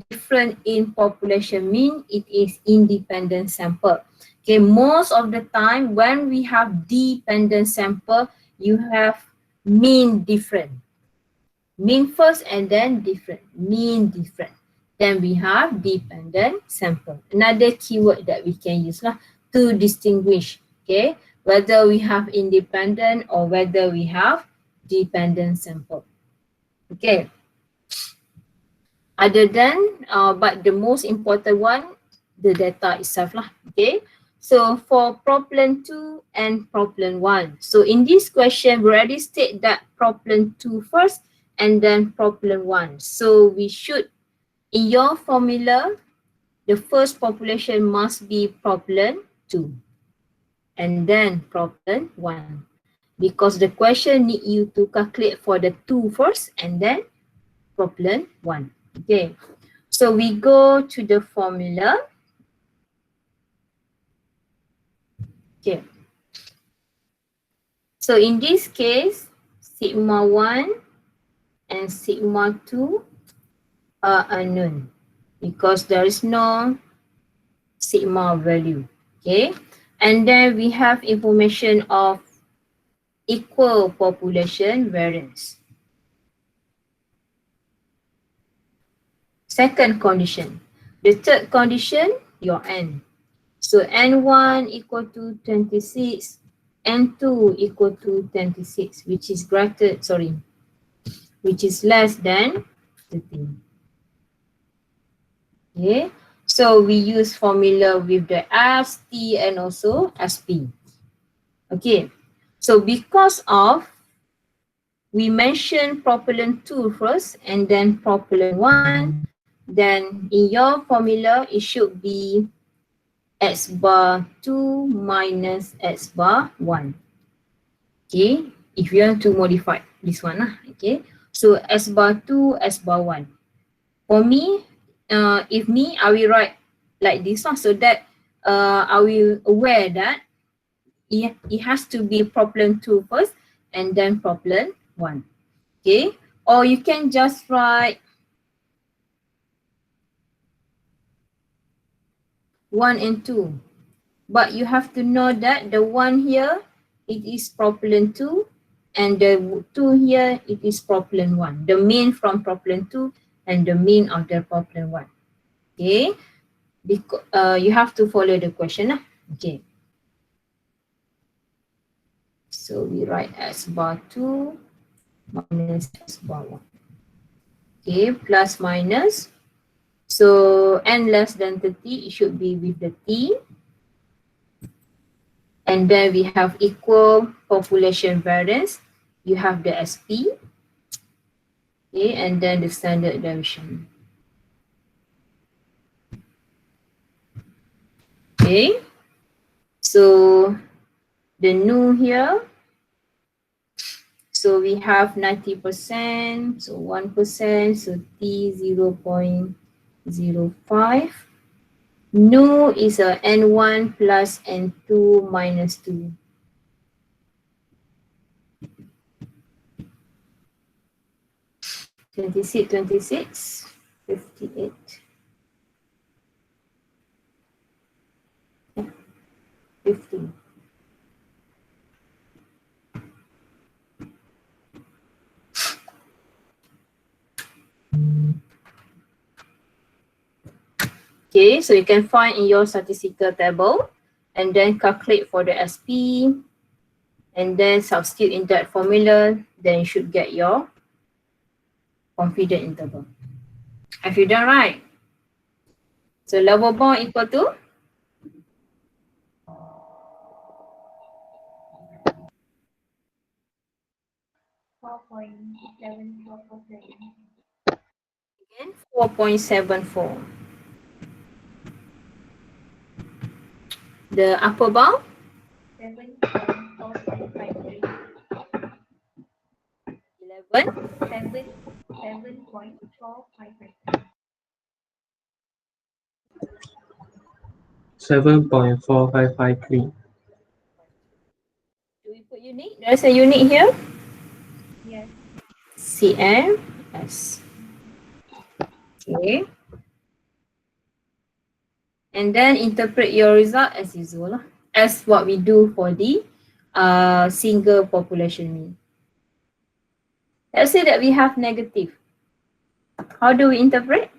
different in population mean, it is independent sample. Okay, most of the time when we have dependent sample, you have mean different. Mean first and then different, mean different. Then we have dependent sample. Another keyword that we can use lah to distinguish, okay, whether we have independent or whether we have dependent sample. Okay. Other than, but the most important one, the data itself lah, okay. So for problem 2 and problem 1. So in this question, we already state that problem 2 first and then problem 1. So we should, in your formula, the first population must be problem 2 and then problem 1. Because the question need you to calculate for the 2 first and then problem 1. Okay. So we go to the formula. Okay. So in this case, sigma 1 and sigma 2 are unknown because there is no sigma value. Okay. And then we have information of equal population variance. Second condition. The third condition, your n. So n1 equal to 26, n2 equal to 26, which is which is less than 13. Okay, so we use formula with the S, T and also SP. Okay, so because of we mentioned problem 2 first and then problem 1, then in your formula it should be x bar 2 minus x bar 1. Okay, if you want to modify this one lah. Okay, so x bar 2, x bar 1. For me, if me, I will write like this one so that I will aware that it has to be problem 2 first and then problem 1. Okay, or you can just write 1 and 2. But you have to know that the 1 here, it is problem 2 and the 2 here, it is problem 1. The mean from problem 2 and the mean of the problem 1. Okay, because you have to follow the question lah. Okay, so we write x bar 2 minus x bar 1. Okay, plus minus. So n less than 30, it should be with the t. And then we have equal population variance. You have the SP. Okay, and then the standard deviation. Okay, so the new here. So we have 90%, so 1%, so T 0.05. Nu is a N1 plus N2 minus 2. Twenty-six, 58. 15. Okay, so you can find in your statistical table and then calculate for the SP and then substitute in that formula, then you should get your confidence interval. Have you done right? So lower bound equal to? Again, 4.74. The upper bound? 11. 7.455. 7.4553. Do we put unit? There's a unit here. Yes. CMS. Okay. And then interpret your result as usual lah, as what we do for the single population mean. Let's say that we have negative. How do we interpret?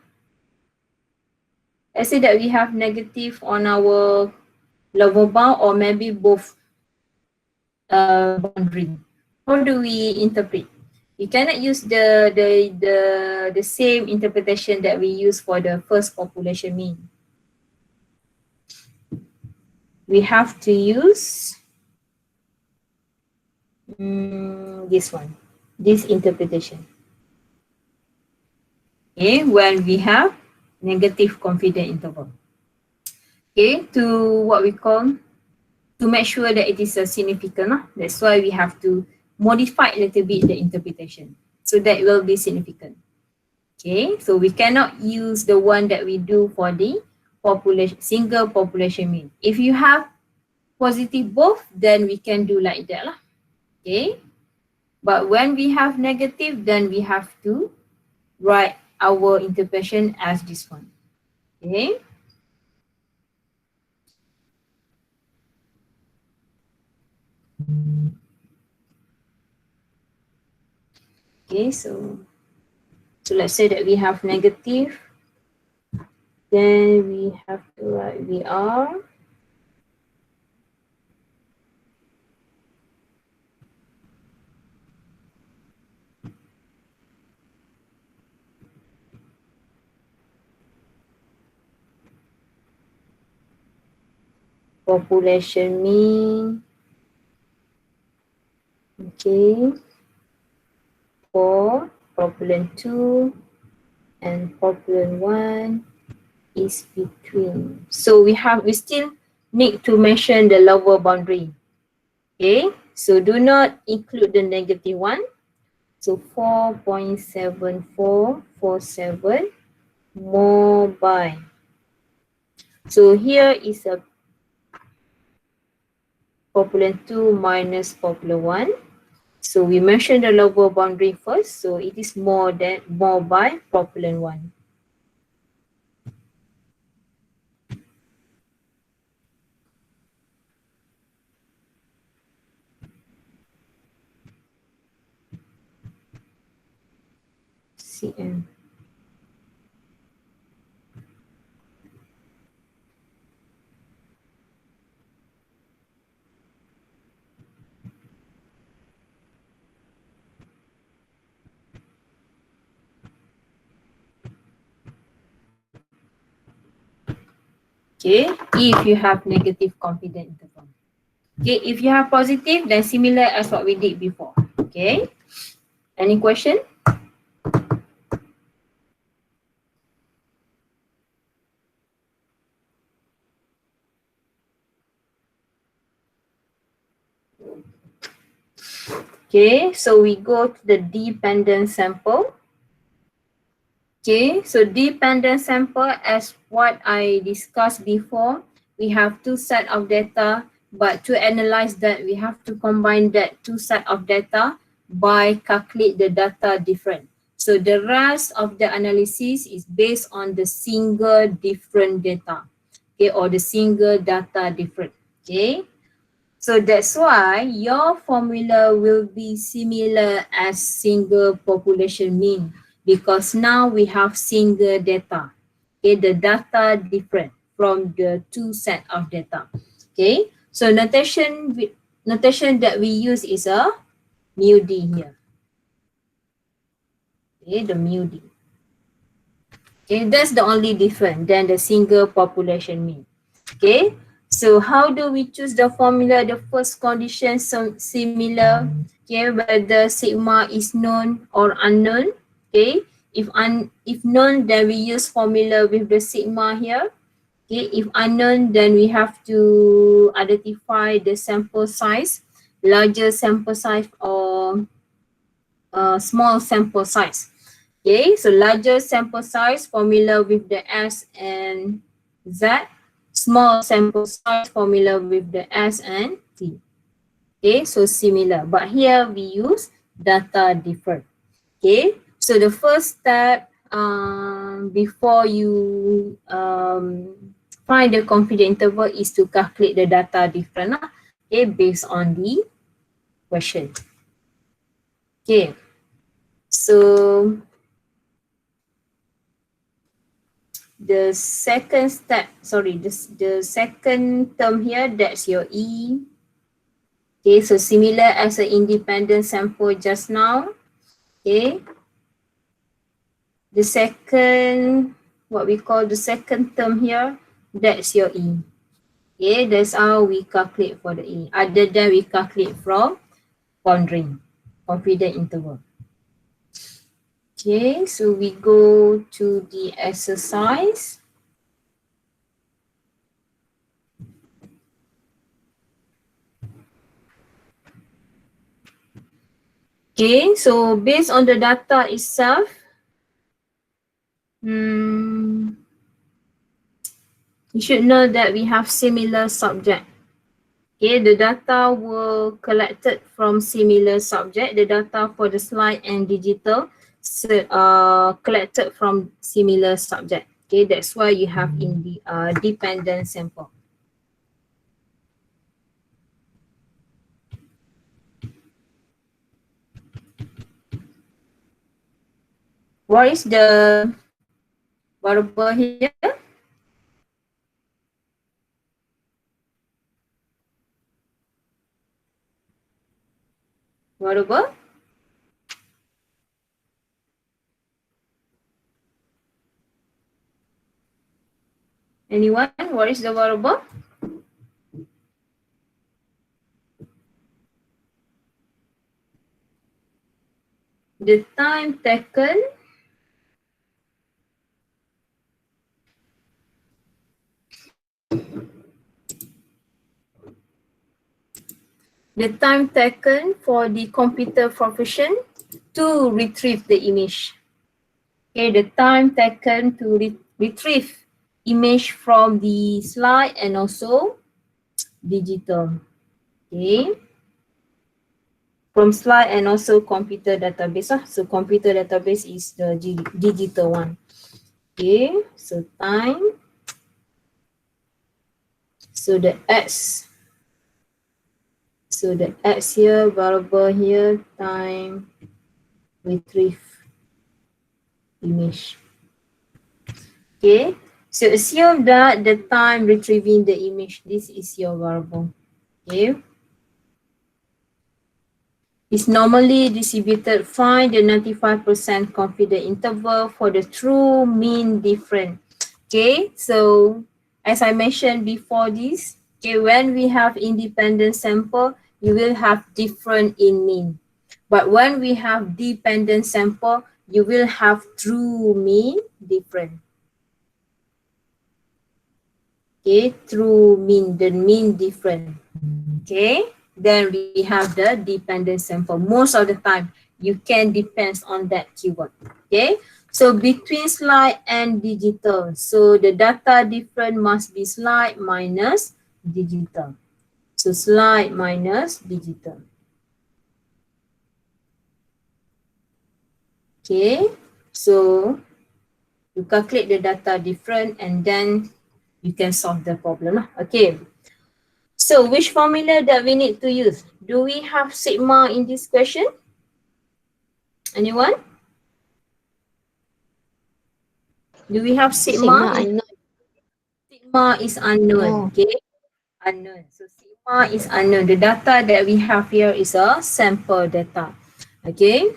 Let's say that we have negative on our lower bound or maybe both boundary. How do we interpret? You cannot use the same interpretation that we use for the first population mean. We have to use this one, this interpretation. Okay, when we have negative confidence interval. Okay, to what we call, to make sure that it is a significant. That's why we have to modify a little bit the interpretation. So that will be significant. Okay, so we cannot use the one that we do for the population, single population mean. If you have positive both, then we can do like that lah. Okay, but when we have negative, then we have to write our interpretation as this one. Okay. Okay, so let's say that we have negative, then we have to write VR. Population mean. Okay. For population 2 and population 1 is between. So we still need to mention the lower boundary. Okay, so do not include the negative one. So 4.7447 more by. So here is a population 2 minus population 1. So we mention the lower boundary first. So it is more by population 1. CM. Okay, if you have negative confidence interval. Okay, if you have positive, then similar as what we did before. Okay, any question? Okay, so we go to the dependent sample. Okay, so dependent sample, as what I discussed before, we have two set of data, but to analyze that, we have to combine that two set of data by calculate the data different. So the rest of the analysis is based on the single different data, okay, or the single data different, okay. So that's why your formula will be similar as single population mean, because now we have single data. Okay, the data different from the two set of data. Okay, so notation that we use is a mu d here. Okay, the mu d. Okay, that's the only difference than the single population mean. Okay, so how do we choose the formula? The first condition similar. Okay, whether sigma is known or unknown. Okay, if known, then we use formula with the sigma here. Okay, if unknown, then we have to identify the sample size, larger sample size or small sample size. Okay, so larger sample size, formula with the S and Z. small sample size formula with the S and T. Okay, so similar, but here we use data different. Okay, so the first step before you find the confidence interval is to calculate the data different, okay, based on the question. Okay, so the second step, sorry, the second term here, that's your E. Okay, so similar as an independent sample just now. Okay, the second, what we call the second term here, that's your E. Okay, that's how we calculate for the E. Other than we calculate from boundary, confidence interval. Okay, so we go to the exercise. Okay, so based on the data itself, you should know that we have similar subject. Okay, the data were collected from similar subject. The data for the slide and digital collected from similar subject. Okay, that's why you have in the dependent sample. What is the variable here? Variable? Anyone? What is the variable? The time taken for the computer function to retrieve the image. Okay, the time taken to retrieve image from the slide and also digital. Okay, from slide and also computer database. So computer database is the digital one. Okay, so time. So the X. So the X here, variable here, time retrieve image. Okay, so assume that the time retrieving the image, this is your variable. Okay, it's normally distributed. Find the 95% confidence interval for the true mean difference. Okay, so as I mentioned before this, okay, when we have independent sample, you will have different in mean. But when we have dependent sample, you will have true mean different. Okay, true mean, the mean different. Okay, then we have the dependent sample. Most of the time, you can depends on that keyword. Okay, so between slide and digital, so the data different must be slide minus digital. So slide minus digital. Okay, so you calculate the data different and then you can solve the problem. Okay, so which formula that we need to use? Do we have sigma in this question? Anyone? Do we have sigma? Sigma unknown. Sigma is unknown. No. Okay, unknown. So sigma is unknown. The data that we have here is a sample data. Okay,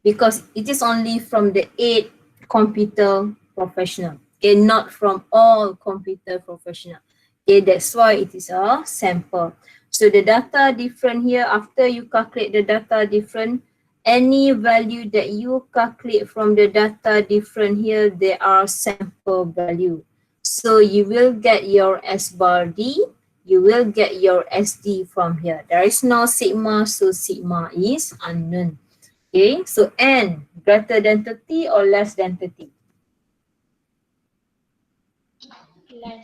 because it is only from the 8 computer professional. Okay, not from all computer professional. Okay, that's why it is a sample. So the data different here, after you calculate the data different, any value that you calculate from the data different here, they are sample value. So you will get your S bar D, you will get your SD from here. There is no sigma, so sigma is unknown. Okay, so N greater than 30 or less than 30?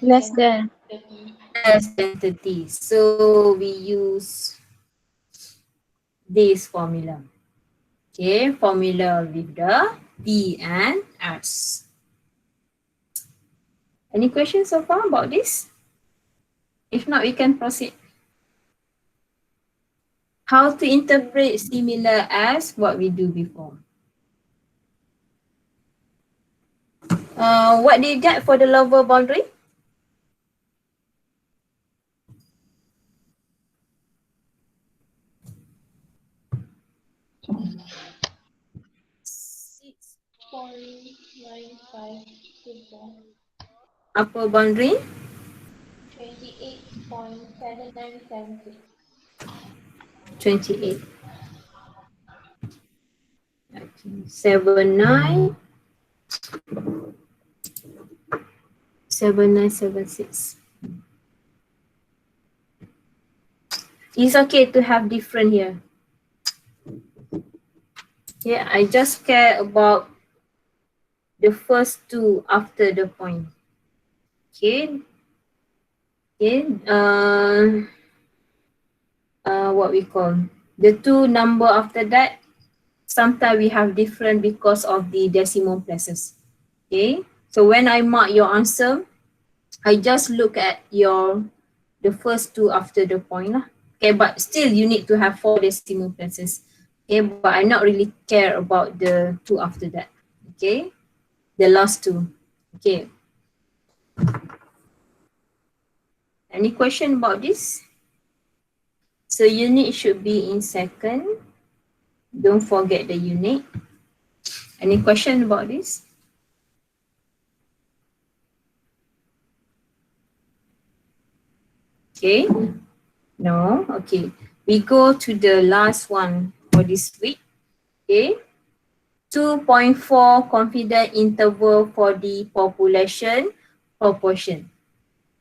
Less than. 30. less than 30. So we use this formula. Okay, formula with the P and S. Any questions so far about this? If not, we can proceed. How to interpret similar as what we do before. What did you get for the lower boundary? Six. 0.9524. Upper boundary? 28.7976. 28. Okay. 79. 7976. It's okay to have different here. Yeah, I just care about the first two after the point. Okay. Okay. What we call the two number after that. Sometimes we have different because of the decimal places. Okay. So when I mark your answer, I just look at the first two after the point lah. Okay, but still you need to have 4 decimal places. Okay, but I not really care about the two after that. Okay, the last two. Okay. Any question about this? So unit should be in second. Don't forget the unit. Any question about this? Okay. No. Okay. We go to the last one for this week. Okay. 2.4 confidence interval for the population proportion.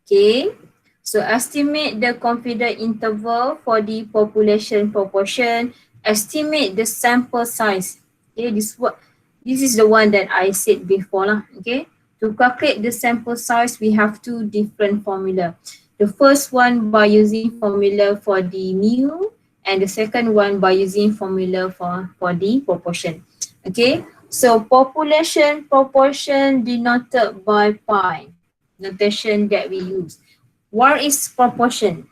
Okay. So estimate the confidence interval for the population proportion. Estimate the sample size. Okay. This is the one that I said before lah. Okay. To calculate the sample size, we have two different formula. The first one by using formula for the mu, and the second one by using formula for the proportion. Okay, so population proportion denoted by pi, notation that we use. What is proportion?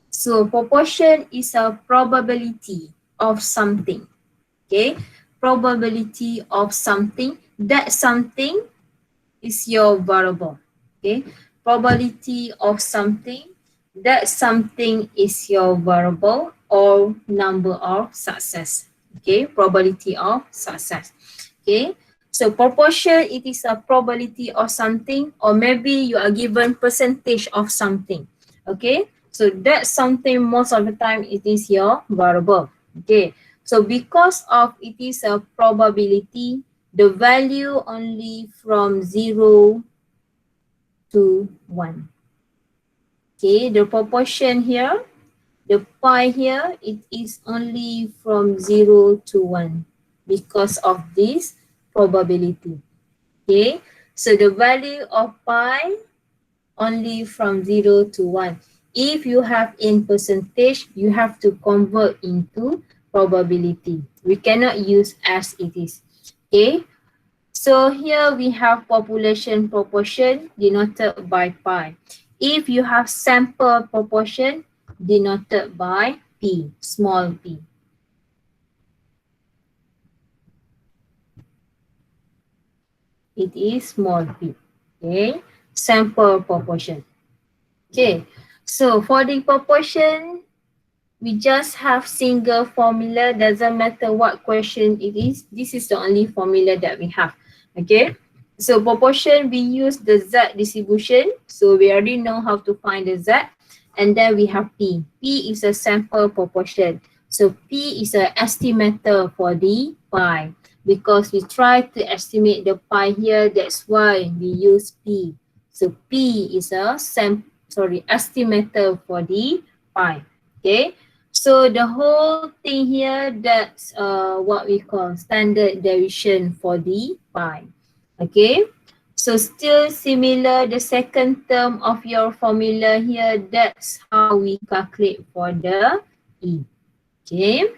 So proportion is a probability of something. Okay, probability of something. That something is your variable. Okay, probability of something. That something is your variable or number of success. Okay, probability of success. Okay, so proportion, it is a probability of something, or maybe you are given percentage of something. Okay, so that something most of the time it is your variable. Okay, so because of it is a probability, the value only from 0 to 1. Okay, the proportion here, the pi here, it is only from 0 to 1 because of this probability. Okay, so the value of pi only from 0 to 1. If you have in percentage, you have to convert into probability. We cannot use as it is. Okay, so here we have population proportion denoted by pi. If you have sample proportion denoted by p, small p. It is small p. Okay, sample proportion. Okay, so for the proportion, we just have single formula, doesn't matter what question it is. This is the only formula that we have. Okay, so proportion, we use the Z distribution. So we already know how to find the Z. And then we have P. P is a sample proportion. So P is an estimator for the pi. Because we try to estimate the pi here, that's why we use P. So P is a estimator for the pi. Okay, so the whole thing here, that's what we call standard deviation for the pi. Okay, So still similar, the second term of your formula here, that's how we calculate for the E. Okay.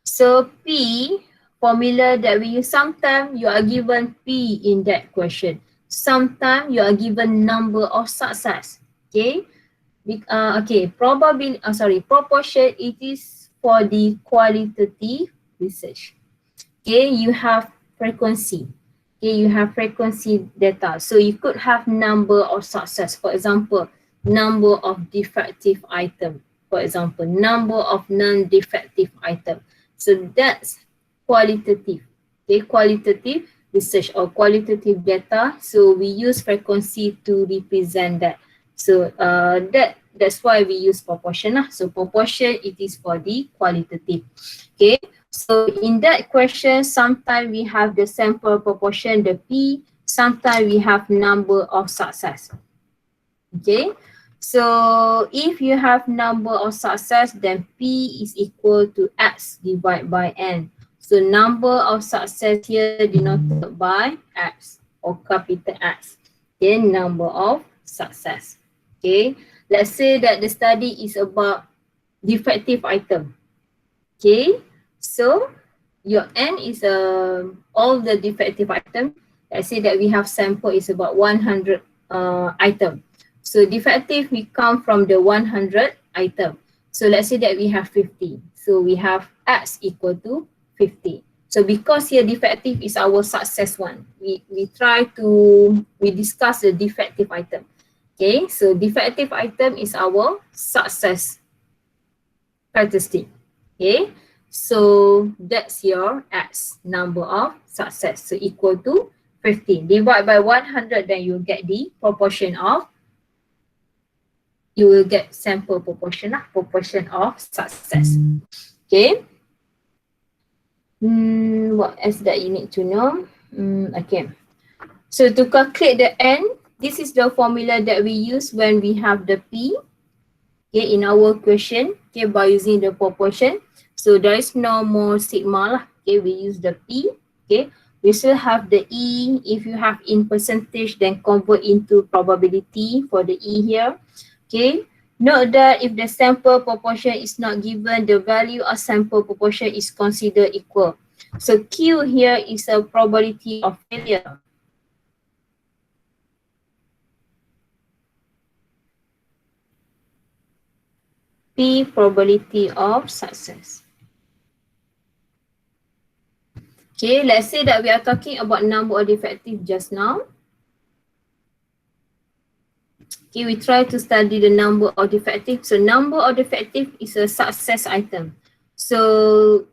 So P formula that we use, sometimes you are given P in that question. Sometimes you are given number of success. Okay. Proportion, it is for the qualitative research. Okay, you have frequency. Okay, you have frequency data. So you could have number of success. For example, number of defective item. For example, number of non-defective item. So that's qualitative. Okay, qualitative research or qualitative data. So we use frequency to represent that. So that's why we use proportion lah. So proportion, it is for the qualitative. Okay. So in that question, sometimes we have the sample proportion, the P, sometimes we have number of success. Okay, so if you have number of success, then P is equal to X divided by N. So number of success here denoted by X or capital X. Okay, number of success. Okay, let's say that the study is about defective item. Okay, so your N is all the defective item. Let's say that we have sample is about 100 item. So defective, we come from the 100 item. So let's say that we have 50. So we have X equal to 50. So because here defective is our success one, we discuss the defective item. Okay, so defective item is our success characteristic. Okay, so that's your X, number of success. So equal to 50. Divide by 100, then you get the proportion of, you will get sample proportion of success. Okay. What else that you need to know? Okay. So to calculate the N, this is the formula that we use when we have the P. Okay, in our question, okay, by using the proportion. So there is no more sigma lah. Okay, we use the P. Okay, we still have the E. If you have in percentage, then convert into probability for the E here. Okay, note that if the sample proportion is not given, the value of sample proportion is considered equal. So Q here is a probability of failure. P, probability of success. Okay, let's say that we are talking about number of defective just now. Okay, we try to study the number of defective. So number of defective is a success item. So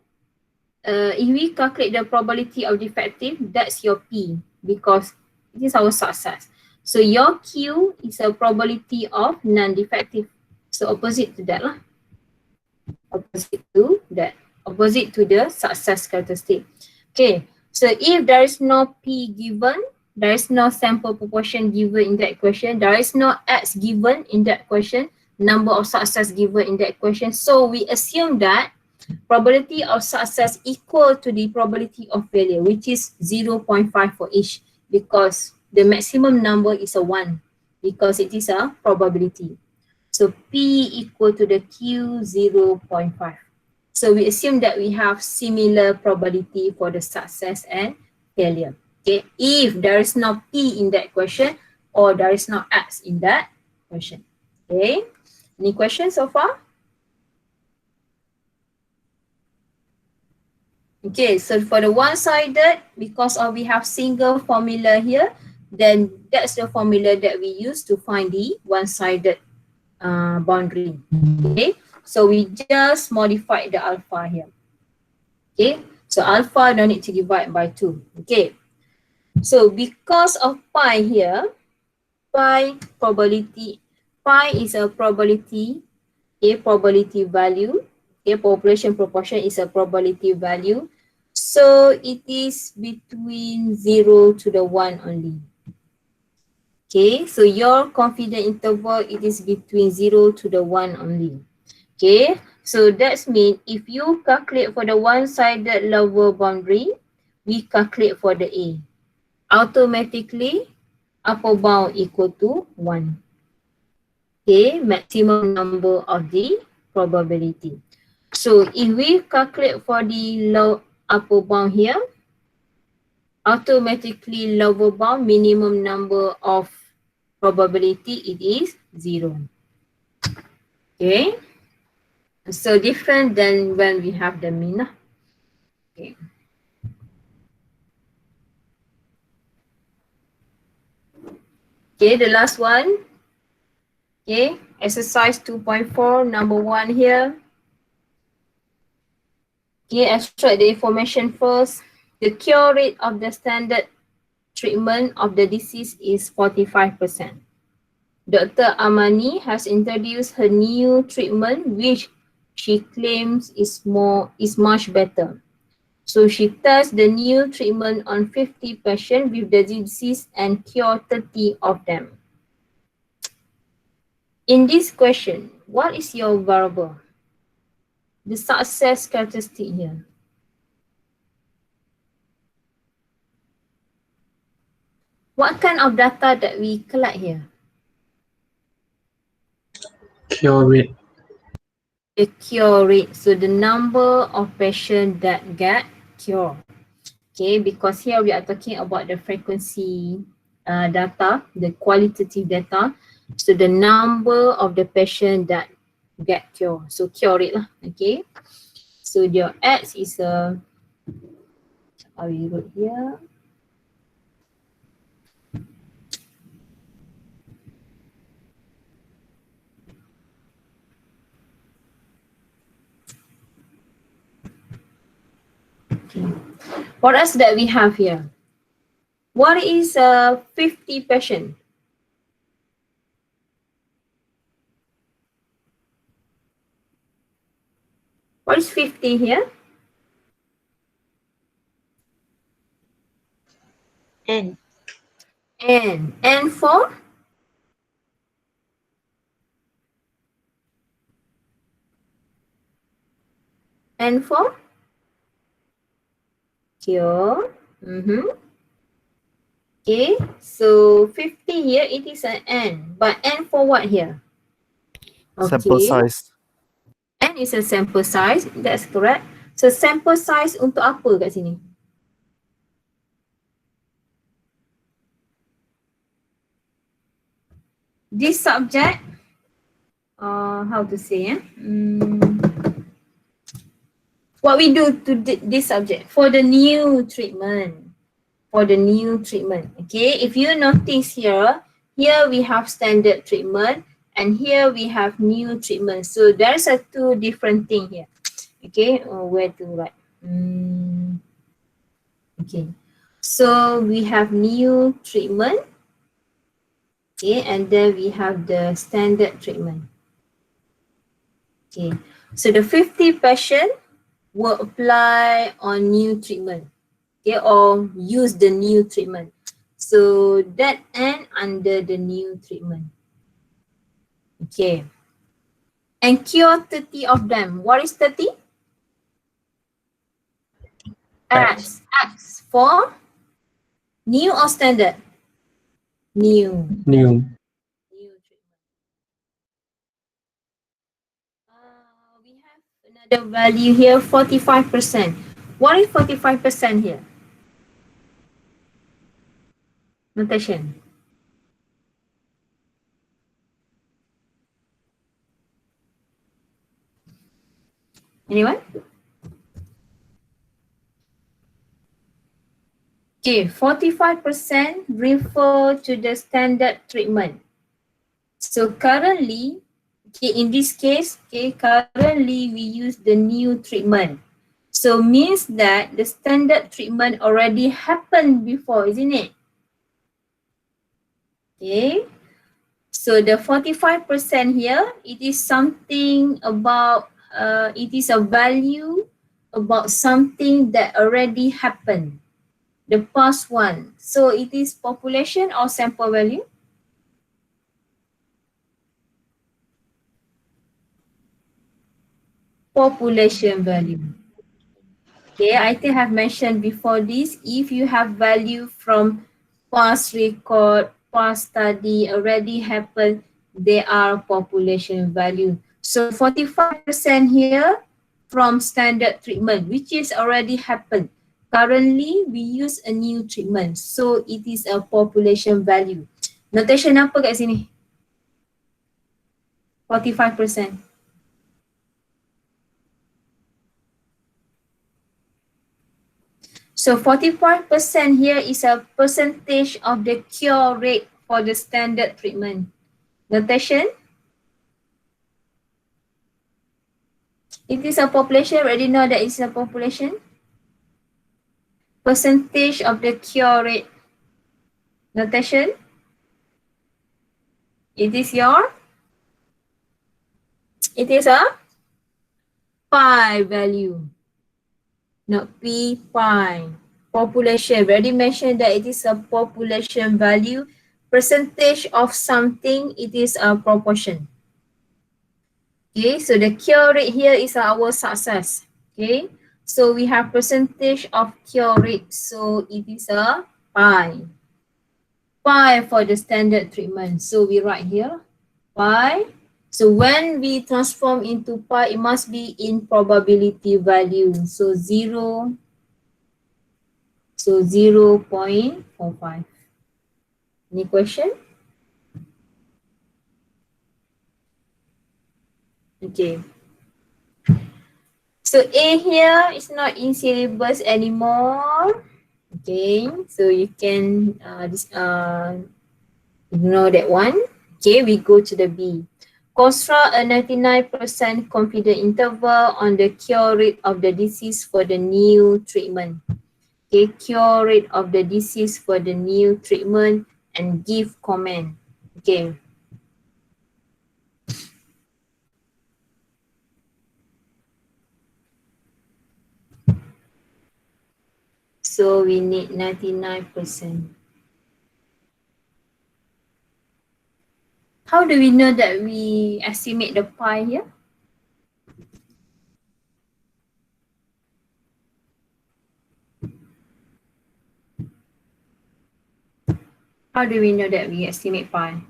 if we calculate the probability of defective, that's your P because it is our success. So your Q is a probability of non-defective. So opposite to that lah. Opposite to that. Opposite to the success characteristic. Okay, so if there is no P given, there is no sample proportion given in that question, there is no X given in that question, number of success given in that question. So we assume that probability of success equal to the probability of failure, which is 0.5 for each, because the maximum number is a 1 because it is a probability. So P equal to the Q 0.5. So we assume that we have similar probability for the success and failure. Okay, if there is no P in that question or there is no X in that question. Okay, any questions so far? Okay, so for the one-sided, because we have single formula here, then that's the formula that we use to find the one-sided boundary. Okay, so we just modify the alpha here. Okay, so alpha don't need to divide by 2. Okay, so because of pi here, pi probability, pi is a probability, a probability value. Okay, population proportion is a probability value. So it is between 0 to the 1 only. Okay, so your confidence interval, it is between 0 to the 1 only. Okay, so that means if you calculate for the one-sided lower boundary, we calculate for the A. automatically upper bound equal to 1. Okay, maximum number of the probability. So if we calculate for the low upper bound here, automatically lower bound minimum number of probability it is 0. Okay, so different than when we have the mean. Okay. Okay, the last one. Okay, exercise 2.4, number 1 here. Okay, extract the information first. The cure rate of the standard treatment of the disease is 45%. Dr. Amani has introduced her new treatment which she claims is much better. So she tests the new treatment on 50 patients with the disease and cure 30 of them. In this question, what is your variable? The success characteristic here. What kind of data that we collect here? Cure rate. The cure rate. So the number of patients that get cured. Okay, because here we are talking about the frequency data, the qualitative data. So the number of the patient that get cured. So cure rate lah. Okay. So your X is a, how we wrote here. Okay. What else that we have here? What is 50 patient? What is 50 here? N. N. N for? N for? Cure. Okay, so 50 here, it is an N. But N for what here? Sample size. N is a sample size, that's correct. So sample size untuk apa kat sini? This subject, how to say, what we do to this subject for the new treatment. For the new treatment, okay? If you notice here, here we have standard treatment and here we have new treatment. So there's a two different thing here. Okay, where to write? Okay, so we have new treatment. Okay, and then we have the standard treatment. Okay, so the 50 patient will apply on new treatment. Okay, or use the new treatment. So that end under the new treatment. Okay. And cure 30 of them. What is 30? X. X for new or standard? New. New. New treatment. We have another value here, 45%. What is 45% here? Notation. Anyone? Okay, 45% refer to the standard treatment. So currently, okay, in this case, okay, currently we use the new treatment. So means that the standard treatment already happened before, isn't it? Okay. So the 45% here, it is something about, it is a value about something that already happened. The past one. So it is population or sample value? Population value. Okay, I think I have mentioned before this, if you have value from past record, past study already happened, they are population value. So 45% here from standard treatment, which is already happened. Currently, we use a new treatment. So it is a population value. Notation apa kat sini? 45%. So 45% here is a percentage of the cure rate for the standard treatment. Notation. It is a population. Already know that it's a population. Percentage of the cure rate. Notation. It is your. It is a pi value. Not p, pi. Population. Already mentioned that it is a population value. Percentage of something. It is a proportion. Okay, so the cure rate here is our success. Okay, so we have percentage of cure rate. So it is a pi. Pi for the standard treatment. So we write here pi. So when we transform into pi, it must be in probability value. So 0. So 0.45. Any question? Okay. So A here is not in syllabus anymore. Okay, so you can ignore that one. Okay, we go to the B. Construct a 99% confidence interval on the cure rate of the disease for the new treatment. Okay, cure rate of the disease for the new treatment and give comment. Okay. So we need 99%. How do we know that we estimate the pi here? How do we know that we estimate pi?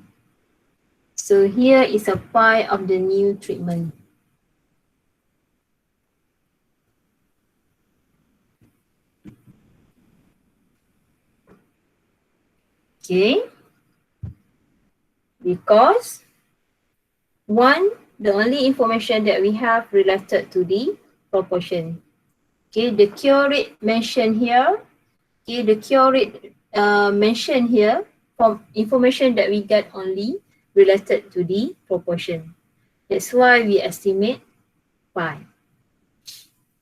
So here is a pi of the new treatment. Okay. Because one, the only information that we have related to the proportion. Okay, the cure rate mentioned here. Okay, the cure rate mentioned here from information that we get only related to the proportion. That's why we estimate pi.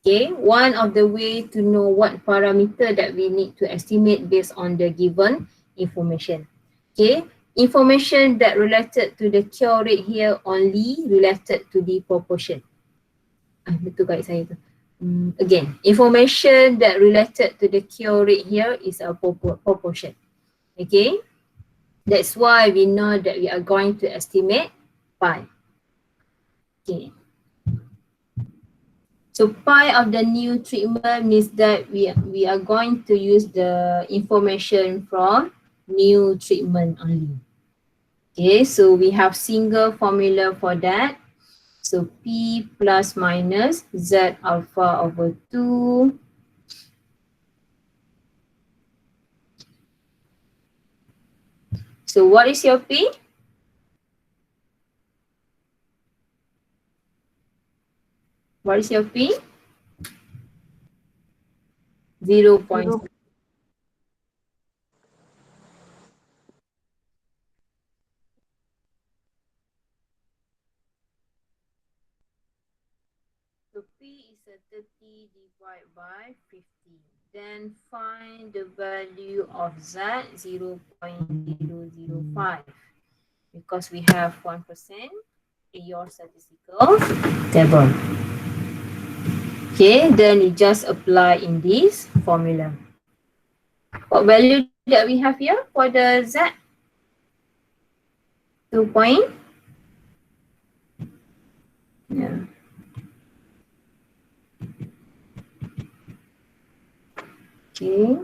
Okay, one of the way to know what parameter that we need to estimate based on the given information. Okay, information that related to the cure rate here only related to the proportion. Betul guys saya tu. Again, information that related to the cure rate here is a proportion. Okay, that's why we know that we are going to estimate pi. Okay. So pi of the new treatment means that we are going to use the information from new treatment only. Okay, so we have single formula for that. So P plus minus Z alpha over 2. So what is your P? What is your P? 0.0. So P is a 30 divided by 50. Then find the value of Z 0.005. Because we have 1% in your statistical table. Okay, then you just apply in this formula. What value that we have here for the Z? 2 point. Yeah. Okay.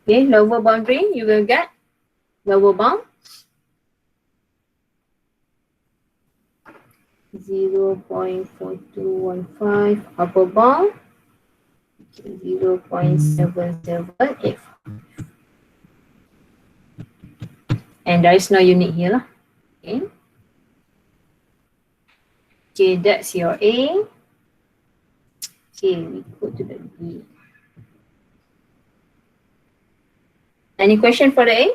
Okay, lower boundary, you will get lower bound 0.4215, upper bound 0.7785. And there is no unit here lah. Okay. Okay, that's your A. Okay, we go to the B. Any question for the A?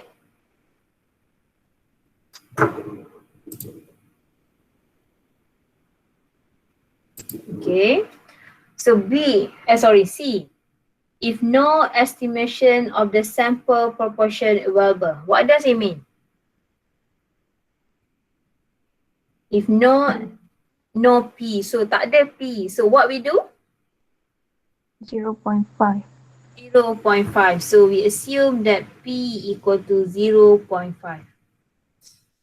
Okay. So C. If no estimation of the sample proportion available, what does it mean? If no P, so tak ada P. So what we do? 0.5. 0.5. So we assume that P equal to 0.5.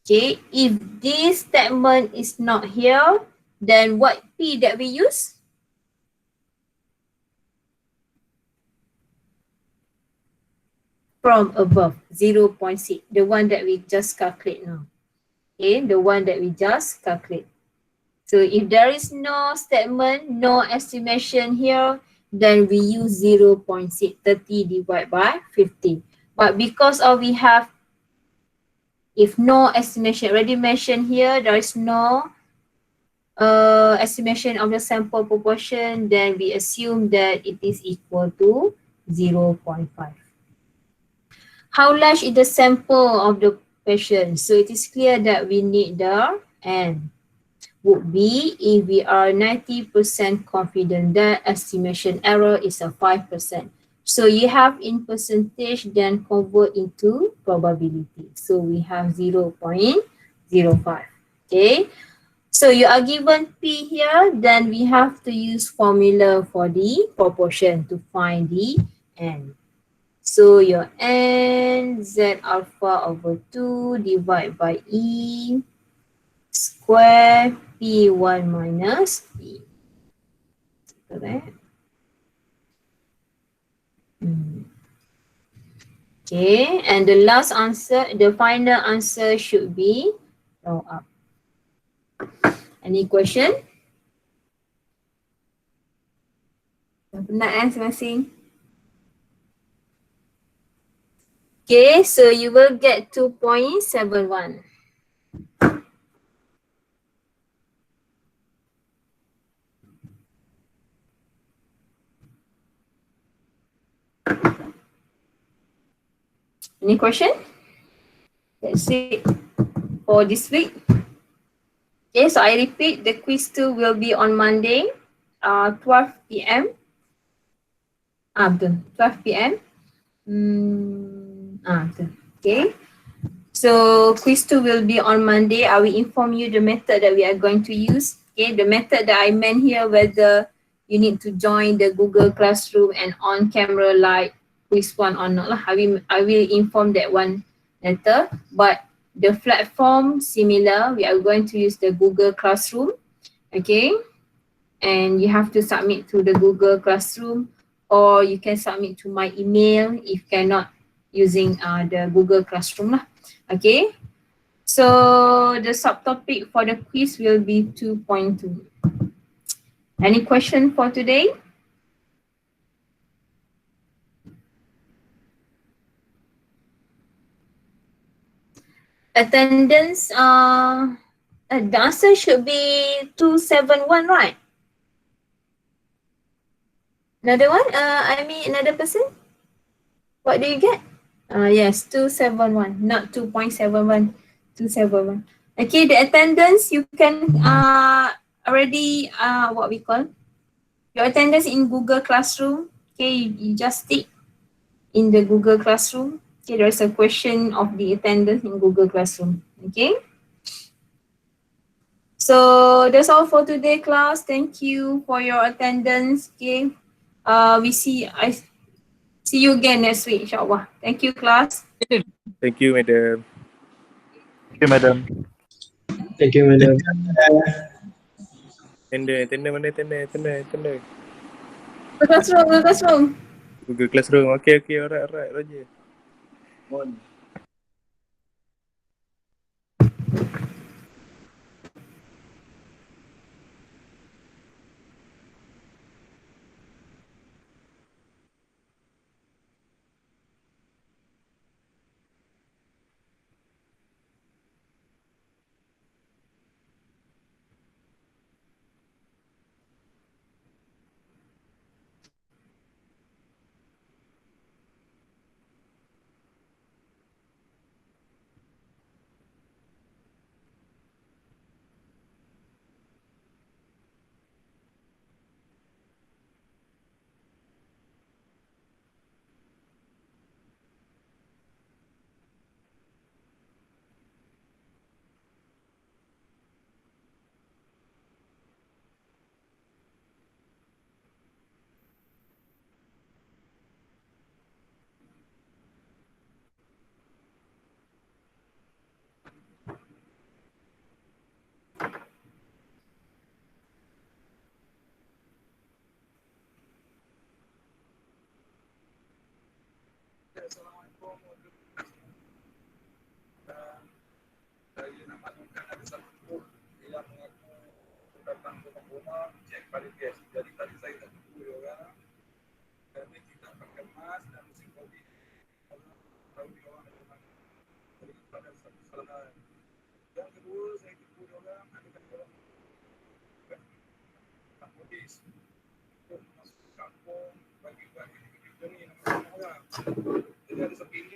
Okay, if this statement is not here, then what P that we use? From above, 0.6, the one that we just calculate now. Okay, the one that we just calculate. So if there is no statement, no estimation here, then we use 0.6, 30 divided by 50. But because we have, if no estimation already mentioned here, there is no estimation of the sample proportion, then we assume that it is equal to 0.5. How large is the sample of the patient? So it is clear that we need the N. Would be if we are 90% confident that estimation error is a 5%. So you have in percentage, then convert into probability. So we have 0.05. Okay. So you are given P here, then we have to use formula for the proportion to find the N. So your N Z alpha over 2 divided by E square P1 minus P. Correct? Okay, and the last answer, the final answer should be round up. Any question? Penat masing-masing? Okay, so you will get 2.71. Any question? That's it for this week. Okay, so I repeat, the quiz 2 will be on Monday, 12 p.m. Betul, 12 p.m. Betul. Okay. So quiz 2 will be on Monday. I will inform you the method that we are going to use. Okay, the method that I meant here, whether you need to join the Google Classroom and on camera like quiz 1 or not lah. I will inform that one later. But the platform similar. We are going to use the Google Classroom. Okay, and you have to submit to the Google Classroom, or you can submit to my email if cannot using the Google Classroom lah. Okay, so the subtopic for the quiz will be 2.2. Any question for today? Attendance, the answer should be 271, right? Another one, another person? What do you get? Yes, 271, not 2.71, 271. Okay, the attendance, you can already, what we call, your attendance in Google Classroom. Okay, you just tick in the Google Classroom. Okay, there's a question of the attendance in Google Classroom. Okay. So that's all for today, class. Thank you for your attendance. Okay. I see you again next week, inshallah. Thank you, class. Thank you, madam. Thank you, madam. Thank you, madam. Tender mana tender. Google Classroom. Google Classroom. Okay, alright, Roger. Jadi ada sepindik